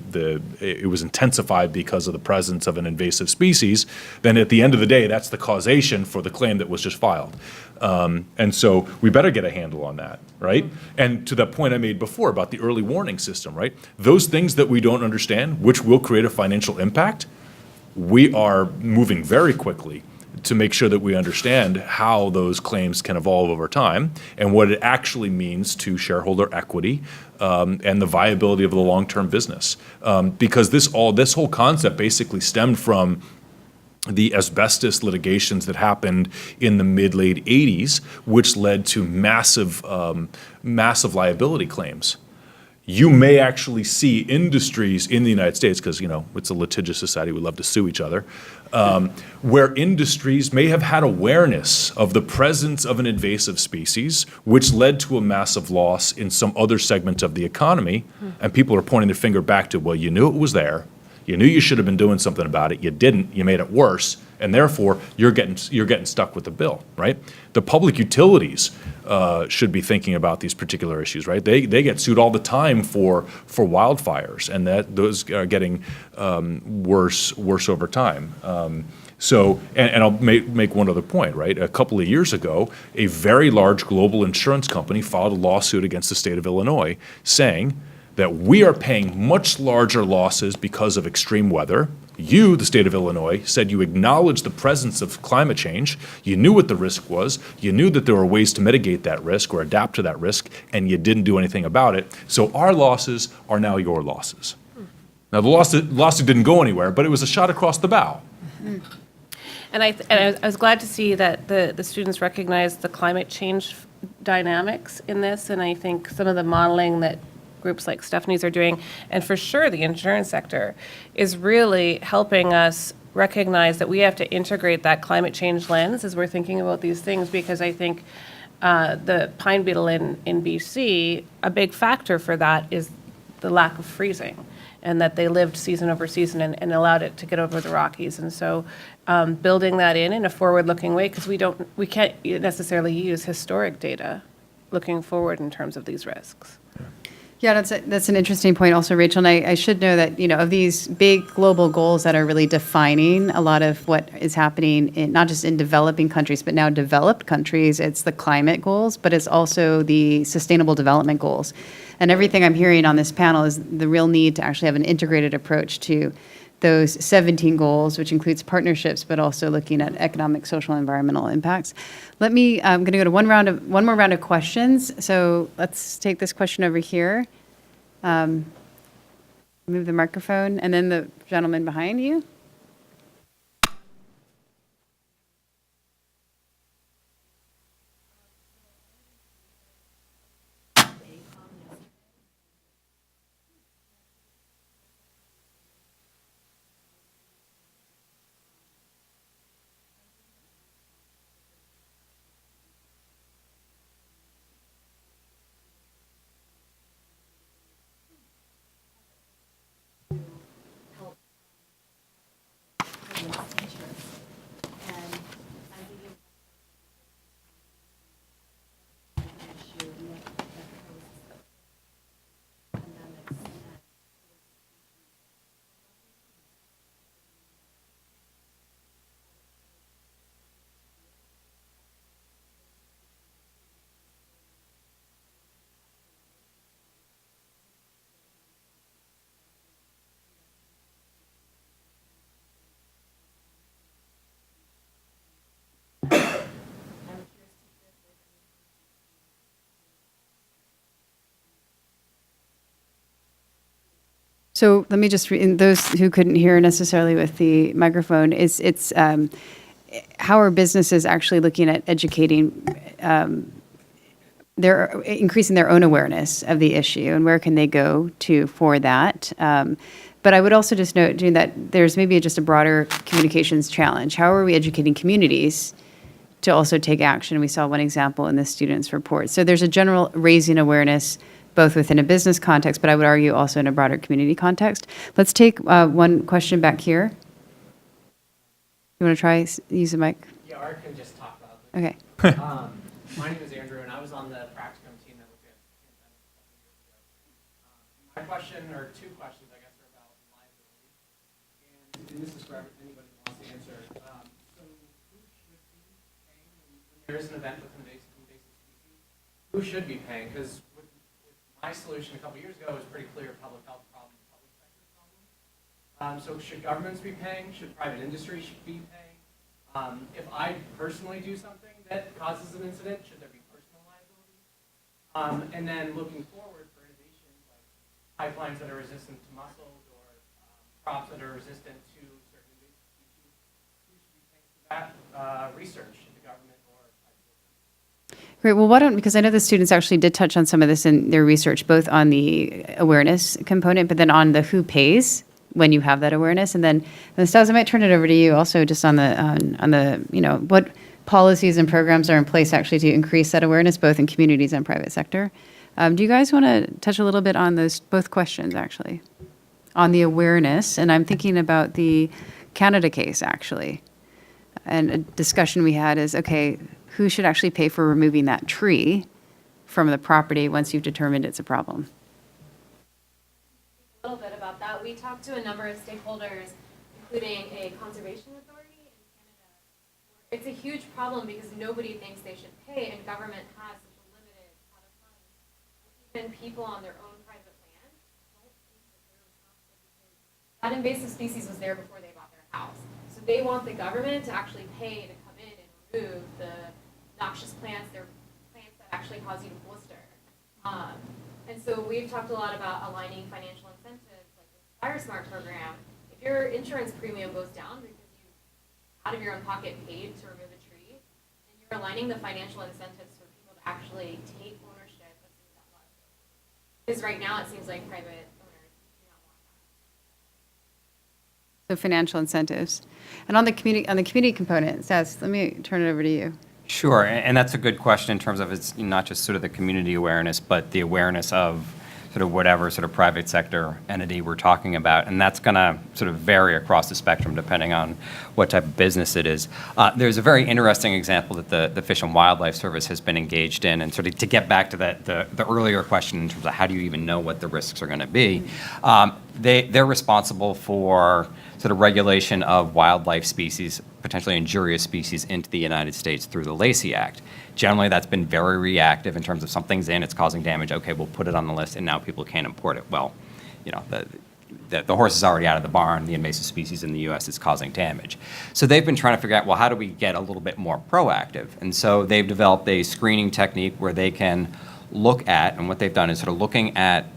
it was intensified because of the presence of an invasive species, then at the end of the day, that's the causation for the claim that was just filed. And so we better get a handle on that, right? And to that point I made before about the early warning system, right? Those things that we don't understand, which will create a financial impact, we are moving very quickly to make sure that we understand how those claims can evolve over time and what it actually means to shareholder equity and the viability of the long-term business. Because this whole concept basically stemmed from the asbestos litigations that happened in the mid-late 80s, which led to massive liability claims. You may actually see industries in the United States, because it's a litigious society, we love to sue each other, where industries may have had awareness of the presence of an invasive species, which led to a massive loss in some other segment of the economy, and people are pointing their finger back to, well, you knew it was there, you knew you should have been doing something about it, you didn't, you made it worse, and therefore you're getting stuck with the bill, right? The public utilities should be thinking about these particular issues, right? They get sued all the time for wildfires, and those are getting worse over time. And I'll make one other point, right? A couple of years ago, a very large global insurance company filed a lawsuit against the state of Illinois saying that we are paying much larger losses because of extreme weather. You, the state of Illinois, said you acknowledged the presence of climate change, you knew what the risk was, you knew that there were ways to mitigate that risk or adapt to that risk, and you didn't do anything about it. So our losses are now your losses. Now, the lawsuit didn't go anywhere, but it was a shot across the bow. And I was glad to see that the students recognize the climate change dynamics in this, and I think some of the modeling that groups like Stephanie's are doing, and for sure the insurance sector, is really helping us recognize that we have to integrate that climate change lens as we're thinking about these things, because I think the pine beetle in BC, a big factor for that is the lack of freezing, and that they lived season over season and allowed it to get over the Rockies. And so building that in a forward-looking way, because we can't necessarily use historic data looking forward in terms of these risks. Yeah, that's an interesting point also, Rachel. And I should know that, of these big global goals that are really defining a lot of what is happening in not just in developing countries, but now developed countries, it's the climate goals, but it's also the sustainable development goals. And everything I'm hearing on this panel is the real need to actually have an integrated approach to those 17 goals, which includes partnerships, but also looking at economic, social, and environmental impacts. I'm going to go to one more round of questions. So let's take this question over here. Move the microphone, and then the gentleman behind you. So let me just, in those who couldn't hear necessarily with the microphone, it's how are businesses actually looking at educating, they're increasing their own awareness of the issue, and where can they go to for that? But I would also just note, June, that there's maybe just a broader communications challenge. How are we educating communities to also take action? We saw one example in the students' report. So there's a general raising awareness both within a business context, but I would argue also in a broader community context. Let's take one question back here. You want to try use the mic? Yeah, Art can just talk about it. Okay. My name is Andrew, and I was on the Practicum team that looked at pandemics a couple years ago. My question, or two questions, I guess, are about liability. And this is for anybody who wants to answer. So who should be paying when there is an event with invasive species? Who should be paying? Because with my solution a couple years ago was pretty clear: public health problem, public sector problem. So should governments be paying? Should private industry be paying? If I personally do something that causes an incident, should there be personal liability? And then looking forward for innovations like pipelines that are resistant to mussels or crops that are resistant to certain invasive species, who should be paying for that research? Should the government or private? Great. Well, why don't, because I know the students actually did touch on some of this in their research, both on the awareness component, but then on the who pays when you have that awareness. And then, Stas, I might turn it over to you also just on the what policies and programs are in place actually to increase that awareness, both in communities and private sector. Do you guys want to touch a little bit on those both questions, actually, on the awareness? And I'm thinking about the Canada case, actually. And a discussion we had is, okay, who should actually pay for removing that tree from the property once you've determined it's a problem? A little bit about that. We talked to a number of stakeholders, including a conservation authority in Canada. It's a huge problem because nobody thinks they should pay, and government has such a limited pot of funds. Even people on their own private land don't think that they're responsible because that invasive species was there before they bought their house. So they want the government to actually pay to come in and remove the noxious plants. They're plants that actually cause you to blister. And so we've talked a lot about aligning financial incentives, like the FireSmart program. If your insurance premium goes down because you, out of your own pocket, paid to remove a tree, then you're aligning the financial incentives for people to actually take ownership of some of that liability. Because right now it seems like private owners do not want that. So financial incentives. And on the community component, Stas, let me turn it over to you. Sure, and that's a good question in terms of it's not just sort of the community awareness, but the awareness of sort of whatever sort of private sector entity we're talking about. And that's going to sort of vary across the spectrum depending on what type of business it is. There's a very interesting example that the Fish and Wildlife Service has been engaged in, and sort of to get back to the earlier question in terms of how do you even know what the risks are going to be. They're responsible for sort of regulation of wildlife species, potentially injurious species, into the United States through the Lacey Act. Generally, that's been very reactive in terms of something's in, it's causing damage, okay, we'll put it on the list, and now people can't import it. Well, you know, the horse is already out of the barn, the invasive species in the U.S. is causing damage. So they've been trying to figure out, well, how do we get a little bit more proactive? And so they've developed a screening technique where they can look at, and what they've done is sort of looking at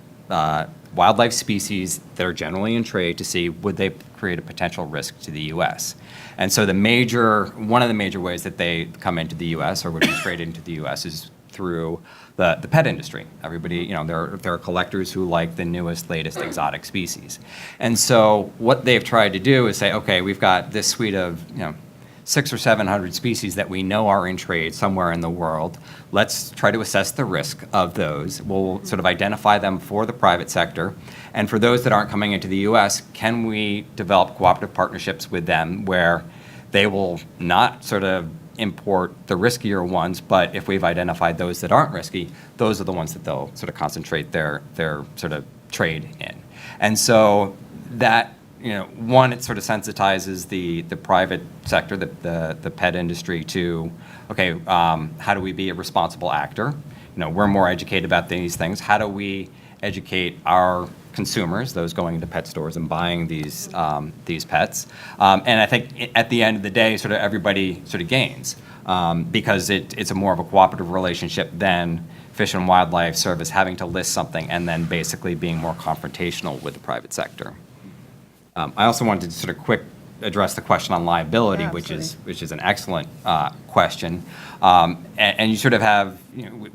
wildlife species that are generally in trade to see would they create a potential risk to the U.S. And so one of the major ways that they come into the U.S. or would be traded into the U.S. is through the pet industry. Everybody, you know, there are collectors who like the newest, latest exotic species. And so what they've tried to do is say, okay, we've got this suite of, 600 or 700 species that we know are in trade somewhere in the world. Let's try to assess the risk of those. We'll sort of identify them for the private sector. And for those that aren't coming into the U.S., can we develop cooperative partnerships with them where they will not sort of import the riskier ones, but if we've identified those that aren't risky, those are the ones that they'll sort of concentrate their sort of trade in. And so that, one, it sort of sensitizes the private sector, the pet industry to, okay, how do we be a responsible actor? We're more educated about these things. How do we educate our consumers, those going into pet stores and buying these pets? And I think at the end of the day, sort of everybody sort of gains because it's a more of a cooperative relationship than Fish and Wildlife Service having to list something and then basically being more confrontational with the private sector. I also wanted to sort of quick address the question on liability, Yeah, which is an excellent question. And you sort of have,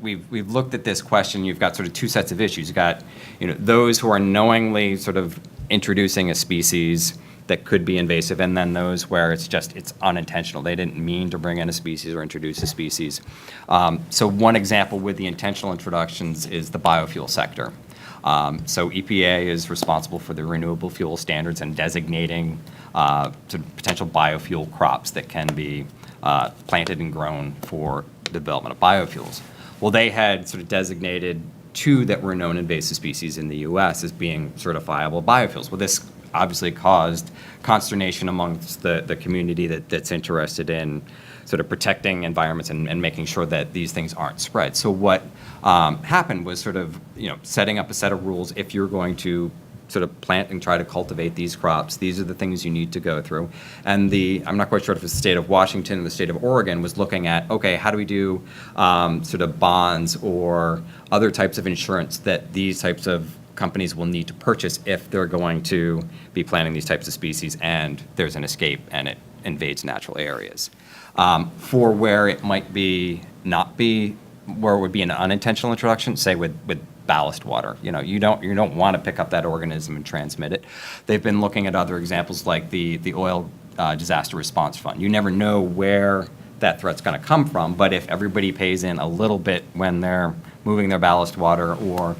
we've looked at this question. You've got sort of two sets of issues. You've got, those who are knowingly sort of introducing a species that could be invasive, and then those where it's unintentional. They didn't mean to bring in a species or introduce a species. So one example with the intentional introductions is the biofuel sector. So EPA is responsible for the renewable fuel standards and designating sort of potential biofuel crops that can be planted and grown for the development of biofuels. Well, they had sort of designated 2 that were known invasive species in the U.S. as being certifiable biofuels. Well, this obviously caused consternation amongst the community that's interested in sort of protecting environments and making sure that these things aren't spread. So what happened was sort of, setting up a set of rules. If you're going to sort of plant and try to cultivate these crops, these are the things you need to go through. And I'm not quite sure if it's the state of Washington and the state of Oregon was looking at, okay, how do we do sort of bonds or other types of insurance that these types of companies will need to purchase if they're going to be planting these types of species and there's an escape and it invades natural areas. For where it might not be, where it would be an unintentional introduction, say with ballast water. You don't want to pick up that organism and transmit it. They've been looking at other examples like the oil disaster response fund. You never know where that threat's going to come from, but if everybody pays in a little bit when they're moving their ballast water or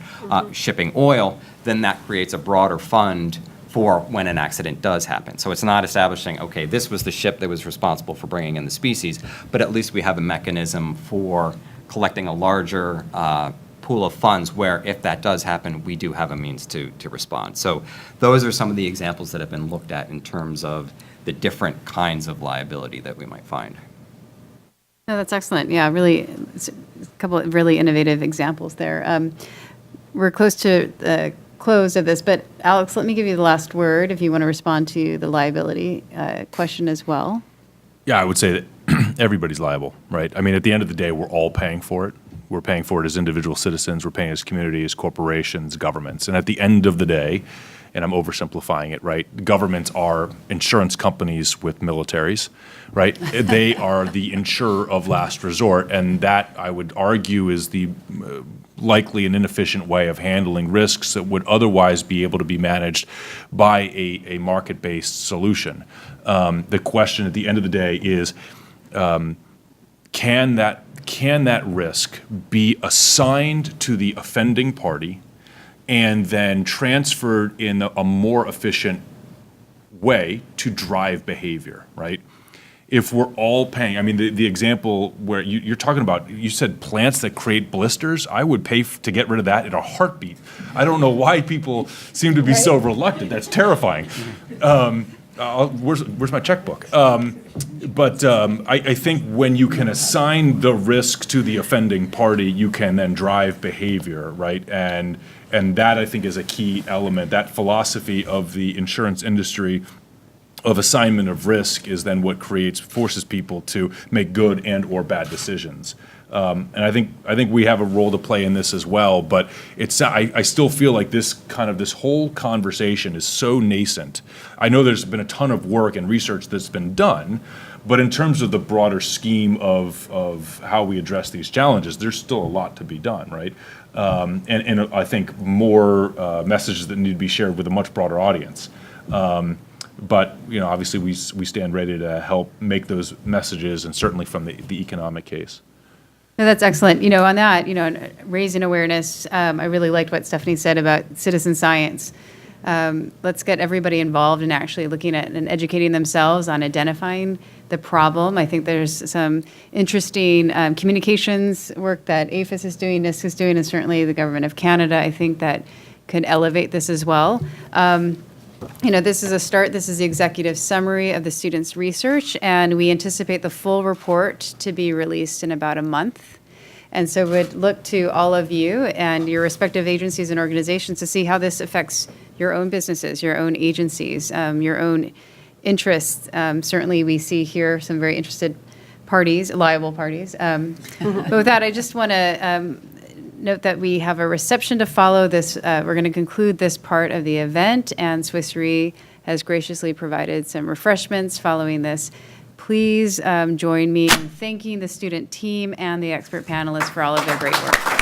shipping oil, then that creates a broader fund for when an accident does happen. So it's not establishing, okay, this was the ship that was responsible for bringing in the species, but at least we have a mechanism for collecting a larger pool of funds where if that does happen, we do have a means to respond. So those are some of the examples that have been looked at in terms of the different kinds of liability that we might find. No, that's excellent. Yeah, really, it's a couple of really innovative examples there. We're close to the close of this, but Alex, let me give you the last word if you want to respond to the liability question as well. Yeah, I would say that everybody's liable, right? I mean, at the end of the day, we're all paying for it. We're paying for it as individual citizens. We're paying as communities, corporations, governments. And at the end of the day, and I'm oversimplifying it, right? Governments are insurance companies with militaries, right? They are the insurer of last resort, and that, I would argue, is the likely an inefficient way of handling risks that would otherwise be able to be managed by a market-based solution. The question at the end of the day is, can that risk be assigned to the offending party and then transferred in a more efficient way to drive behavior, right? If we're all paying, I mean, the example where you're talking about, you said plants that create blisters, I would pay to get rid of that in a heartbeat. I don't know why people seem to be so reluctant. That's terrifying. Where's my checkbook? But I think when you can assign the risk to the offending party, you can then drive behavior, right? And that, I think, is a key element. That philosophy of the insurance industry of assignment of risk is then what forces people to make good and or bad decisions. And I think we have a role to play in this as well, but I still feel like this whole conversation is so nascent. I know there's been a ton of work and research that's been done, but in terms of the broader scheme of how we address these challenges, there's still a lot to be done, right? And I think more messages that need to be shared with a much broader audience. But obviously we stand ready to help make those messages, and certainly from the economic case. No, that's excellent. On that, raising awareness, I really liked what Stephanie said about citizen science. Let's get everybody involved in actually looking at and educating themselves on identifying the problem. I think there's some interesting communications work that APHIS is doing, NISC is doing, and certainly the Government of Canada, I think that could elevate this as well. This is a start. This is the executive summary of the students' research, and we anticipate the full report to be released in about a month. And so we'd look to all of you and your respective agencies and organizations to see how this affects your own businesses, your own agencies, your own interests. Certainly, we see here some very interested parties, liable parties. But with that, I just want to note that we have a reception to follow this. We're going to conclude this part of the event, and Swiss Re has graciously provided some refreshments following this. Please join me in thanking the student team and the expert panelists for all of their great work.